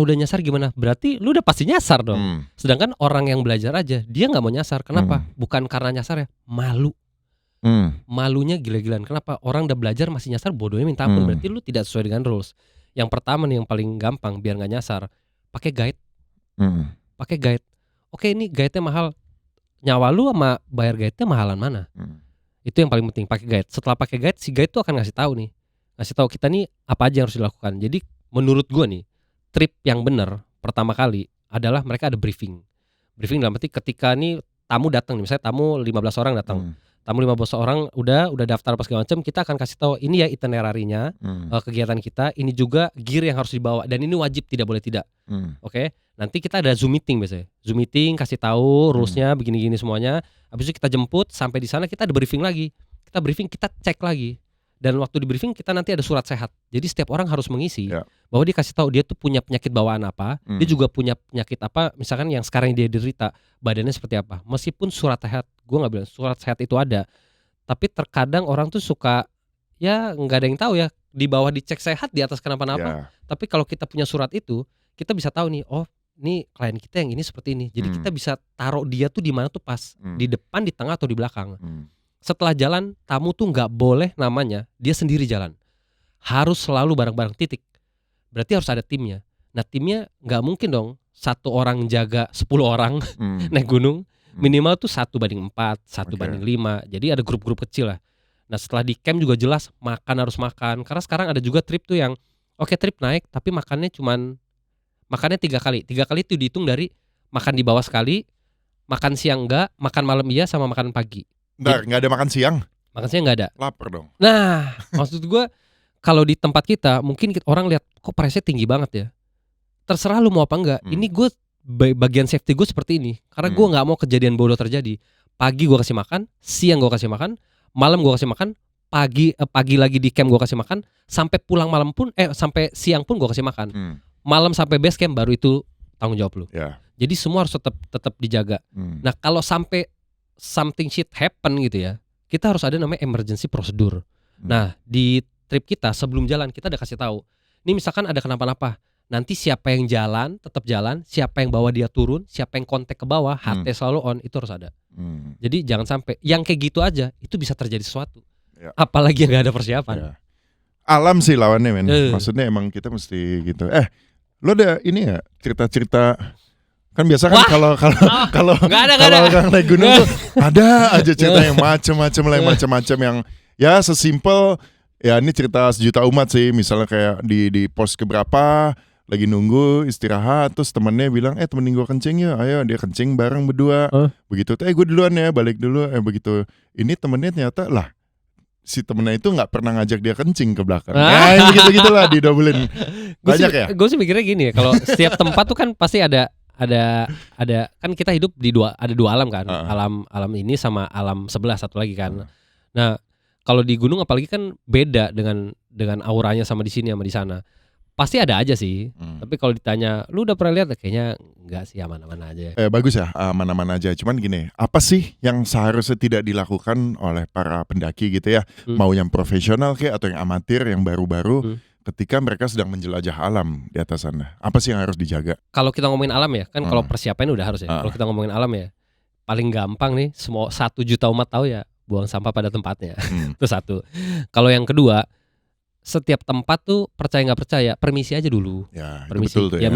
udah nyasar gimana? Berarti lu udah pasti nyasar dong. Sedangkan orang yang belajar aja dia nggak mau nyasar. Kenapa? Bukan karena nyasar ya, malu. Malunya gila-gilaan. Kenapa? Orang udah belajar masih nyasar, bodohnya minta ampun. Berarti lu tidak sesuai dengan rules. Yang pertama nih yang paling gampang biar nggak nyasar, pakai guide. Pakai guide. Oke, ini guide-nya mahal. Nyawa lu sama bayar guide-nya mahalan mana? Itu yang paling penting, pakai guide. Setelah pakai guide, si guide tuh akan ngasih tahu kita nih apa aja yang harus dilakukan. Jadi menurut gua nih, trip yang benar pertama kali adalah mereka ada briefing. Briefing dalam arti ketika nih tamu datang nih, misalnya tamu 15 orang datang. Tamu 15 orang udah daftar apa segala macam, kita akan kasih tahu ini ya itinerary-nya, kegiatan kita, ini juga gear yang harus dibawa dan ini wajib tidak boleh tidak. Oke. Nanti kita ada Zoom meeting biasanya. Zoom meeting kasih tahu rules-nya begini-gini semuanya. Habis itu kita jemput sampai di sana kita ada briefing lagi. Kita briefing, kita cek lagi. Dan waktu di briefing kita nanti ada surat sehat. Jadi setiap orang harus mengisi bahwa dia kasih tahu dia tuh punya penyakit bawaan apa, dia juga punya penyakit apa, misalkan yang sekarang dia derita, badannya seperti apa. Meskipun surat sehat, gue nggak bilang surat sehat itu ada, tapi terkadang orang tuh suka ya nggak ada yang tahu ya, di bawah dicek sehat, di atas kenapa-napa. Tapi kalau kita punya surat itu, kita bisa tahu nih, oh ini klien kita yang ini seperti ini. Jadi kita bisa taruh dia tuh di mana tuh pas, di depan, di tengah atau di belakang. Setelah jalan, tamu tuh nggak boleh namanya dia sendiri jalan. Harus selalu bareng-bareng, titik. Berarti harus ada timnya. Nah timnya nggak mungkin dong satu orang jaga 10 orang naik gunung. Minimal tuh 1:4, 1:5. Jadi ada grup-grup kecil lah. Nah setelah di camp juga jelas makan harus makan. Karena sekarang ada juga trip tuh yang oke, trip naik tapi makannya 3 kali. 3 kali itu dihitung dari makan di bawah sekali, makan siang enggak, makan malam iya, sama makan pagi. Bentar, nggak ada makan siang? Makan siang nggak ada. Lapar dong. Nah, maksud gue kalau di tempat kita mungkin orang lihat kok price-nya tinggi banget ya. Terserah lu mau apa enggak. Ini gue bagian safety gue seperti ini. Karena gue nggak mau kejadian bodoh terjadi. Pagi gue kasih makan, siang gue kasih makan, malam gue kasih makan, pagi lagi di camp gue kasih makan, sampai pulang malam pun sampai siang pun gue kasih makan. Malam sampai base camp baru itu tanggung jawab lu. Jadi semua harus tetap dijaga. Nah kalau sampai something shit happen gitu ya, kita harus ada namanya emergency prosedur. Nah di trip kita sebelum jalan kita udah kasih tahu. Ini misalkan ada kenapa-napa, nanti siapa yang jalan tetap jalan, siapa yang bawa dia turun, siapa yang kontak ke bawah, HT selalu on, itu harus ada. Jadi jangan sampai yang kayak gitu aja itu bisa terjadi sesuatu. Apalagi yang gak ada persiapan. Alam sih lawannya men. Maksudnya emang kita mesti gitu. Lo ada ini ya cerita-cerita? Kan biasa kan kalau naik gunung tuh ada aja cerita yang macam-macam yang ya sesimpel ya ini cerita sejuta umat sih. Misalnya kayak di pos keberapa lagi nunggu istirahat, terus temennya bilang temenin gue kencing ya, ayo dia kencing bareng berdua. Begitu gue duluan ya, balik dulu. Begitu ini temennya ternyata lah si temennya itu nggak pernah ngajak dia kencing ke belakang. Gitu-gitulah didobelin. Banyak ya. Gue sih mikirnya gini ya, kalau setiap tempat tuh kan pasti ada kan kita hidup di dua alam kan. Alam ini sama alam sebelah satu lagi kan. Nah, kalau di gunung apalagi kan beda dengan auranya sama di sini sama di sana. Pasti ada aja sih. Tapi kalau ditanya, lu udah pernah lihat? Kayaknya enggak sih, aman-aman aja. Bagus ya, aman-aman aja. Cuman gini, apa sih yang seharusnya tidak dilakukan oleh para pendaki gitu ya? Mau yang profesional kayak atau yang amatir, yang baru-baru, ketika mereka sedang menjelajah alam di atas sana. Apa sih yang harus dijaga? Kalau kita ngomongin alam ya, kan kalau persiapan udah harus ya. Kalau kita ngomongin alam ya, paling gampang nih, semua 1 juta umat tahu ya, buang sampah pada tempatnya. Itu satu. Kalau yang kedua, setiap tempat tuh percaya nggak percaya, permisi aja dulu. Permisi. Betul tuh ya.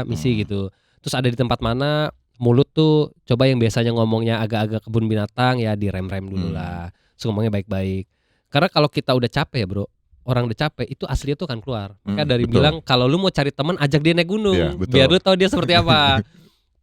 Misi gitu. Terus ada di tempat mana mulut tuh coba yang biasanya ngomongnya agak-agak kebun binatang ya direm-rem dulu lah. Terus ngomongnya baik-baik. Karena kalau kita udah capek ya bro, orang udah capek itu aslinya tuh akan keluar. Maka dari bilang kalau lu mau cari teman ajak dia naik gunung, biar lu tahu dia seperti apa.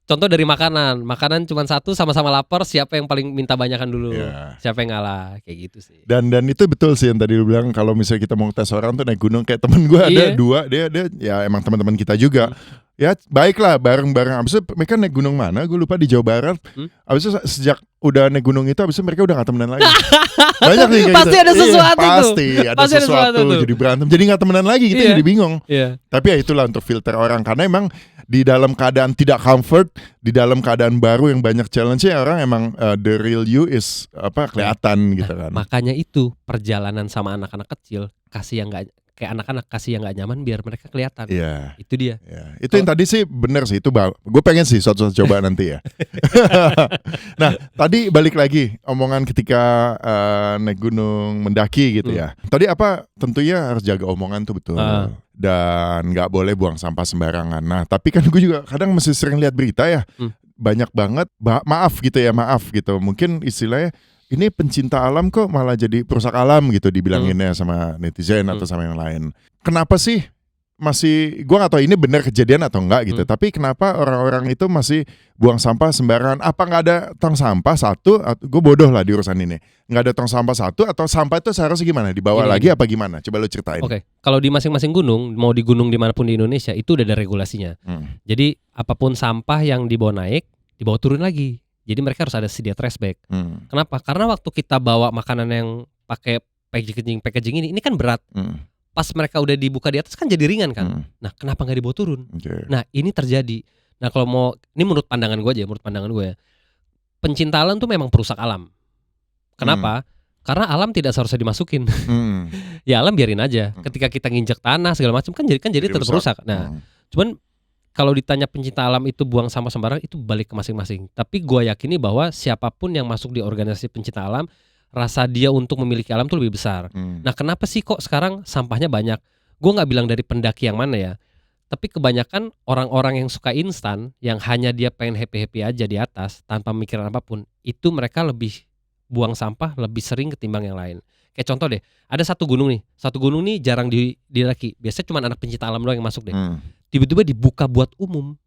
Contoh dari makanan cuma satu, sama-sama lapar, siapa yang paling minta banyakan dulu, siapa yang ngalah, kayak gitu sih. Dan itu betul sih yang tadi lu bilang, kalau misalnya kita mau tes orang tuh naik gunung, kayak temen gue ada 2, dia ya emang teman-teman kita juga. Ya baiklah bareng-bareng. Abis itu mereka naik gunung mana? Gue lupa, di Jawa Barat. Abis itu sejak udah naik gunung itu, abis itu mereka udah gak temenan lagi. Banyak nih kayak pasti gitu. Ada sesuatu Pasti ada sesuatu. Jadi berantem. Jadi gak temenan lagi, kita jadi bingung. Tapi ya itulah untuk filter orang. Karena emang di dalam keadaan tidak comfort, di dalam keadaan baru yang banyak challenge-nya, orang emang the real you is kelihatan gitu kan. Makanya itu perjalanan sama anak-anak kecil, kasih yang nggak kayak anak-anak, kasih yang nggak nyaman biar mereka kelihatan. Iya. Itu dia. Yeah. Itu yang tadi sih bener sih, itu gue pengen sih suatu coba nanti ya. Nah tadi balik lagi omongan ketika naik gunung mendaki gitu ya. Tadi tentunya harus jaga omongan tuh betul. Dan nggak boleh buang sampah sembarangan. Nah tapi kan gue juga kadang masih sering lihat berita ya. Banyak banget maaf gitu. Mungkin istilahnya ini pencinta alam kok malah jadi perusak alam gitu dibilanginnya sama netizen atau sama yang lain. Kenapa sih masih, gue gak tahu ini benar kejadian atau enggak gitu, tapi kenapa orang-orang itu masih buang sampah sembarangan? Apa gak ada tong sampah satu? Gue bodoh lah di urusan ini. Gak ada tong sampah satu, atau sampah itu seharusnya gimana? Dibawa lagi apa gimana? Coba lu ceritain. Oke. Kalau di masing-masing gunung, mau di gunung dimanapun di Indonesia, itu udah ada regulasinya. Jadi apapun sampah yang dibawa naik, dibawa turun lagi. Jadi mereka harus ada sedia trash bag. Kenapa? Karena waktu kita bawa makanan yang pakai packaging ini kan berat. Pas mereka udah dibuka di atas kan jadi ringan kan. Nah kenapa nggak dibawa turun? Nah ini terjadi. Nah kalau mau, ini menurut pandangan gue ya, pencinta alam tuh memang perusak alam. Kenapa? Karena alam tidak seharusnya dimasukin. Ya alam biarin aja. Ketika kita nginjek tanah segala macam kan jadi tetap rusak. Nah cuman kalau ditanya pencinta alam itu buang sampah sembarang, itu balik ke masing-masing. Tapi gue yakini bahwa siapapun yang masuk di organisasi pencinta alam, rasa dia untuk memiliki alam tuh lebih besar. Nah kenapa sih kok sekarang sampahnya banyak? Gue gak bilang dari pendaki yang mana ya, tapi kebanyakan orang-orang yang suka instan, yang hanya dia pengen happy-happy aja di atas tanpa mikiran apapun, itu mereka lebih buang sampah lebih sering ketimbang yang lain. Kayak contoh deh, ada satu gunung nih jarang didaki. Biasanya cuma anak pencinta alam doang yang masuk deh. Tiba-tiba dibuka buat umum,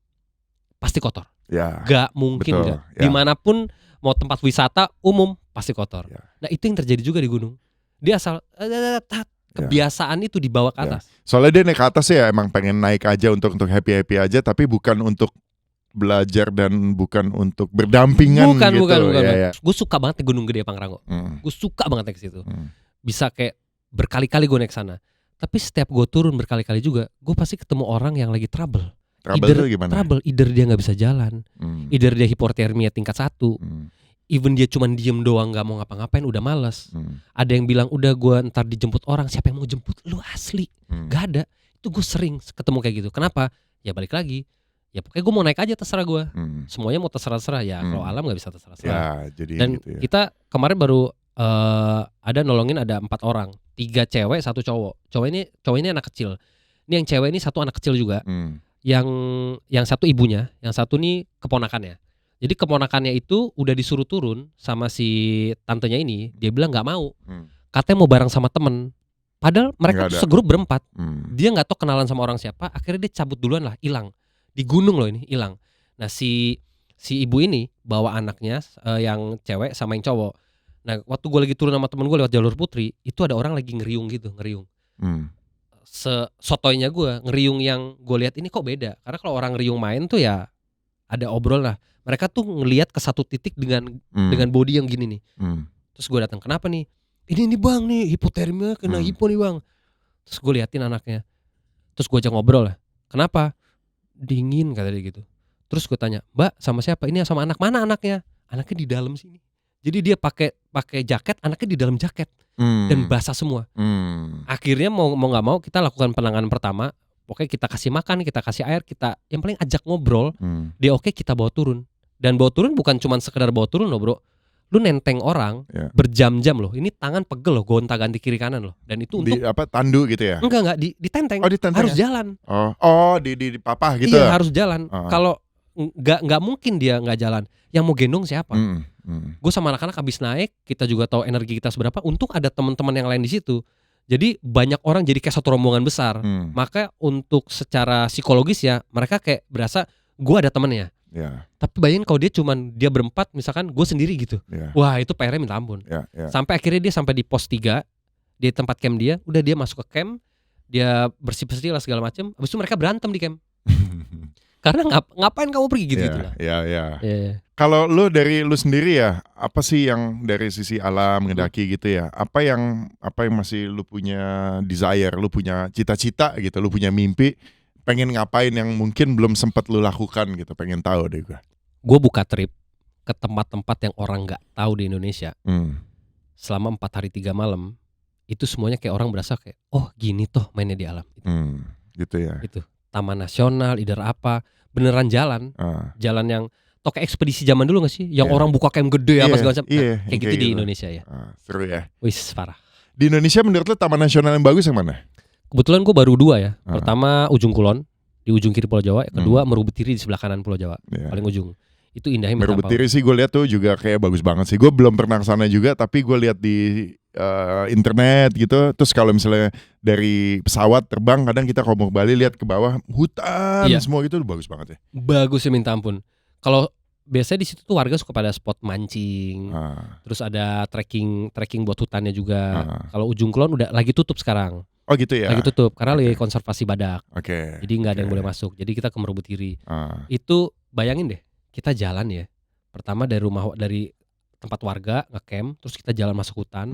pasti kotor. Gak mungkin betul, gak. Dimanapun mau tempat wisata umum pasti kotor. Nah itu yang terjadi juga di gunung. Dia asal kebiasaan itu dibawa ke atas. Soalnya dia naik ke atas ya emang pengen naik aja untuk happy aja, tapi bukan untuk belajar dan bukan untuk berdampingan gitu. Bukan. Gue suka banget di Gunung Gede Pangrango. Gue suka banget naik ke situ. Bisa kayak berkali-kali gue naik sana. Tapi setiap gue turun berkali-kali juga, gue pasti ketemu orang yang lagi trouble. Trouble itu gimana? Trouble, either dia gak bisa jalan, either dia hipotermia tingkat 1, even dia cuman diem doang gak mau ngapa-ngapain udah males. Ada yang bilang udah gue ntar dijemput orang, siapa yang mau jemput? Lu asli, gak ada. Itu gue sering ketemu kayak gitu. Kenapa? Ya balik lagi, ya pokoknya gue mau naik aja terserah gue. Semuanya mau terserah-terserah ya, kalau alam gak bisa terserah-terserah. Dan gitu ya. Kita kemarin baru ada nolongin ada 4 orang, 3 cewek 1 cowok. Cowok ini anak kecil. Ini yang cewek ini 1 anak kecil juga. Yang 1 ibunya, yang 1 nih keponakannya. Jadi keponakannya itu udah disuruh turun sama si tantenya ini, dia bilang nggak mau. Katanya mau bareng sama temen. Padahal mereka tuh segrup berempat. Dia nggak tahu kenalan sama orang siapa. Akhirnya dia cabut duluan lah, hilang. Di gunung loh ini, hilang. Nah si ibu ini bawa anaknya yang cewek sama yang cowok. Nah waktu gue lagi turun sama temen gue lewat jalur Putri, itu ada orang lagi ngeriung. Sotoynya gue, ngeriung yang gue lihat ini kok beda. Karena kalau orang ngeriung main tuh ya ada obrol lah. Mereka tuh ngelihat ke satu titik dengan body yang gini nih. Terus gue datang, kenapa nih? Ini bang nih hipotermia, kena hipo nih bang. Terus gue liatin anaknya. Terus gue ajak ngobrol lah. Kenapa? Dingin kata dia gitu. Terus gue tanya, mbak sama siapa? Ini sama anak mana anaknya? Anaknya di dalam sini. Jadi dia pakai jaket, anaknya di dalam jaket dan basah semua. Akhirnya mau nggak mau kita lakukan penanganan pertama. Pokoknya kita kasih makan, kita kasih air, kita yang paling ajak ngobrol. Dia oke, kita bawa turun. Dan bawa turun bukan cuma sekedar bawa turun loh bro. Lu nenteng orang berjam-jam loh. Ini tangan pegel loh, gonta-ganti kiri kanan loh. Dan itu untuk tandu gitu ya? Enggak ditenteng. Oh, ditenteng harus ya? jalan. Di papah gitu. Iya harus jalan. Kalau nggak mungkin dia nggak jalan. Yang mau gendong siapa? Gue sama anak-anak habis naik, kita juga tahu energi kita seberapa. Untung ada teman-teman yang lain di situ. Jadi banyak orang jadi kayak satu rombongan besar. Maka untuk secara psikologis ya mereka kayak berasa gue ada temennya. Tapi bayangin kalau dia berempat misalkan gue sendiri gitu. Wah itu PR-nya minta ampun. Sampai akhirnya dia sampai di pos 3 di tempat camp dia. Udah dia masuk ke camp, dia bersih-bersih lah segala macam. Habis itu mereka berantem di camp. Karena ngapain kamu pergi gitu lah. Kalau lu dari lu sendiri ya, apa sih yang dari sisi alam ngedaki gitu ya? Apa yang masih lu punya desire, lu punya cita-cita gitu, lu punya mimpi pengen ngapain yang mungkin belum sempat lu lakukan gitu, pengen tahu deh gue. Gue buka trip ke tempat-tempat yang orang nggak tahu di Indonesia. Selama 4 hari 3 malam itu semuanya kayak orang berasa kayak, oh gini toh mainnya di alam. Gitu ya. Itu Taman Nasional, either apa, beneran jalan yang kayak ekspedisi zaman dulu gak sih? Yang orang buka camp gede apa segala macam. Kayak gitu di Indonesia ya. Seru ya. Wis parah. Di Indonesia menurut lo Taman Nasional yang bagus yang mana? Kebetulan gue baru 2 ya. Pertama Ujung Kulon di ujung kiri Pulau Jawa. Yang kedua Merubetiri di sebelah kanan Pulau Jawa. Paling ujung. Itu indahnya minta ampun. Merubetiri sih gue lihat tuh juga kayak bagus banget sih. Gue belum pernah kesana juga, tapi gue lihat di internet gitu. Terus kalau misalnya dari pesawat terbang, kadang kita kalau mau ke Bali lihat ke bawah hutan semua gitu bagus banget ya. Bagus ya minta ampun. Kalau biasanya di situ tuh warga suka pada spot mancing, terus ada trekking buat hutannya juga. Kalau Ujung Kulon udah lagi tutup sekarang. Oh gitu ya. Lagi tutup karena lagi konservasi badak. Jadi nggak ada yang boleh masuk. Jadi kita ke Merubetiri. Itu bayangin deh, kita jalan ya. Pertama dari tempat warga ngecamp, terus kita jalan masuk hutan,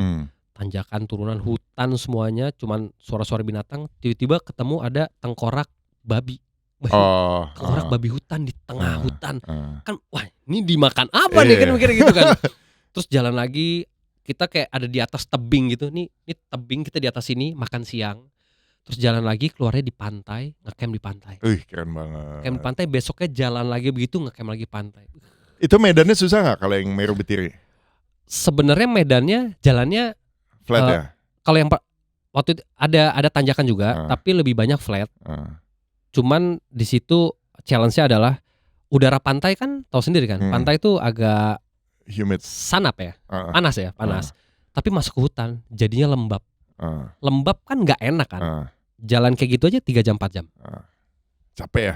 tanjakan turunan hutan semuanya, cuman suara-suara binatang. Tiba-tiba ketemu ada tengkorak babi. Tengkorak babi hutan di tengah hutan. Kan wah ini dimakan apa nih kan mikirnya gitu kan. Terus jalan lagi kita kayak ada di atas tebing gitu. Ini tebing kita di atas sini makan siang. Terus jalan lagi keluarnya di pantai, ngecamp di pantai. Keren banget. Camp di pantai, besoknya jalan lagi begitu ngecamp lagi pantai. Itu medannya susah nggak kalau yang Merubetiri? Sebenarnya medannya jalannya flat ya. Kalau yang waktu itu ada tanjakan juga, tapi lebih banyak flat. Cuman di situ challenge-nya adalah udara pantai kan tahu sendiri kan. Pantai itu agak humid, sanap ya, panas. Tapi masuk ke hutan jadinya lembab. Lembab kan nggak enak kan. Jalan kayak gitu aja 3 jam 4 jam. Capek ya?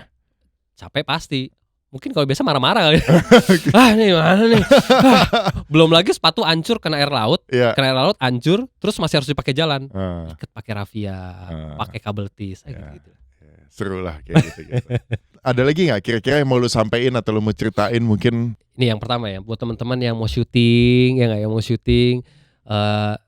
Capek pasti. Mungkin kalau biasa marah-marah kali. Nih mana nih. Belum lagi sepatu hancur kena air laut. Kena air laut hancur, terus masih harus dipakai jalan. Ikat pakai rafia, pakai kabel tis gitu. Seru lah kayak gitu. Ada lagi nggak kira-kira yang mau lu sampein atau lu mau ceritain mungkin? Ini yang pertama ya, buat teman-teman yang mau syuting,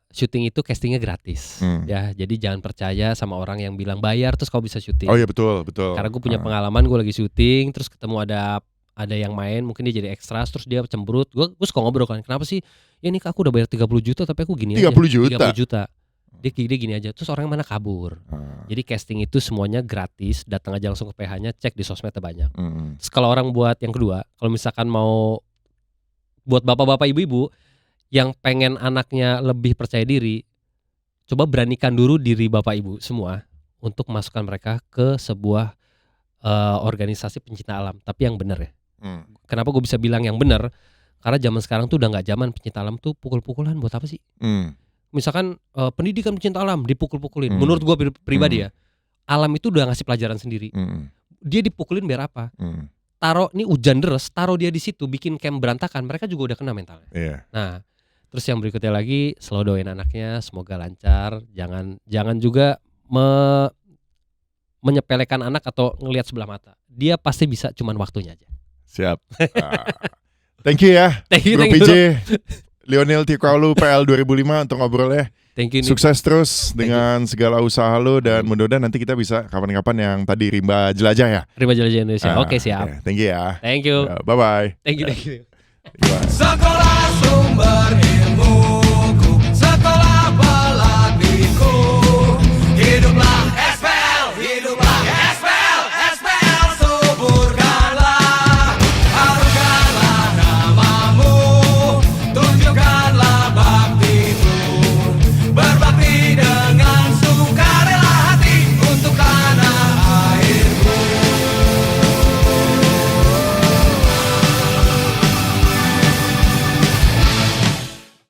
syuting itu castingnya gratis, ya. Jadi jangan percaya sama orang yang bilang bayar terus kau bisa syuting. Oh iya betul. Karena gue punya pengalaman, gue lagi syuting, terus ketemu ada yang main, mungkin dia jadi extras, terus dia cemberut. Gue suka ngobrol kan, kenapa sih? Ya ini aku udah bayar 30 juta tapi aku gini 30 aja. 30 juta. Dia gini aja, terus orang mana kabur. Jadi casting itu semuanya gratis, datang aja langsung ke PH-nya, cek di sosmednya banyak. Terus kalau orang buat yang kedua, kalau misalkan mau buat bapak-bapak ibu-ibu yang pengen anaknya lebih percaya diri, coba beranikan dulu diri bapak ibu semua untuk masukkan mereka ke sebuah organisasi pencinta alam, tapi yang benar ya. Kenapa gue bisa bilang yang benar? Karena zaman sekarang tuh udah nggak zaman pencinta alam tuh pukul-pukulan buat apa sih? Misalkan pendidikan pencinta alam dipukul-pukulin. Menurut gue pribadi ya, alam itu udah ngasih pelajaran sendiri. Dia dipukulin biar apa? Taruh nih hujan deras, taruh dia di situ, bikin camp berantakan, mereka juga udah kena mentalnya. Nah, terus yang berikutnya lagi, selalu doain anaknya semoga lancar. Jangan juga menyepelekan anak atau ngelihat sebelah mata. Dia pasti bisa, cuman waktunya aja. Siap. Thank you ya, Bro PJ. Lionel Tikaolu PL 2005 untuk ngobrolnya. Thank you. Sukses terus dengan segala usaha lo dan mudah-mudahan nanti kita bisa kapan-kapan yang tadi Rimba Jelajah ya. Rimba Jelajah Indonesia. Oke, siap. Thank you ya. Thank you. Bye bye. Thank you. Sekolah Sumber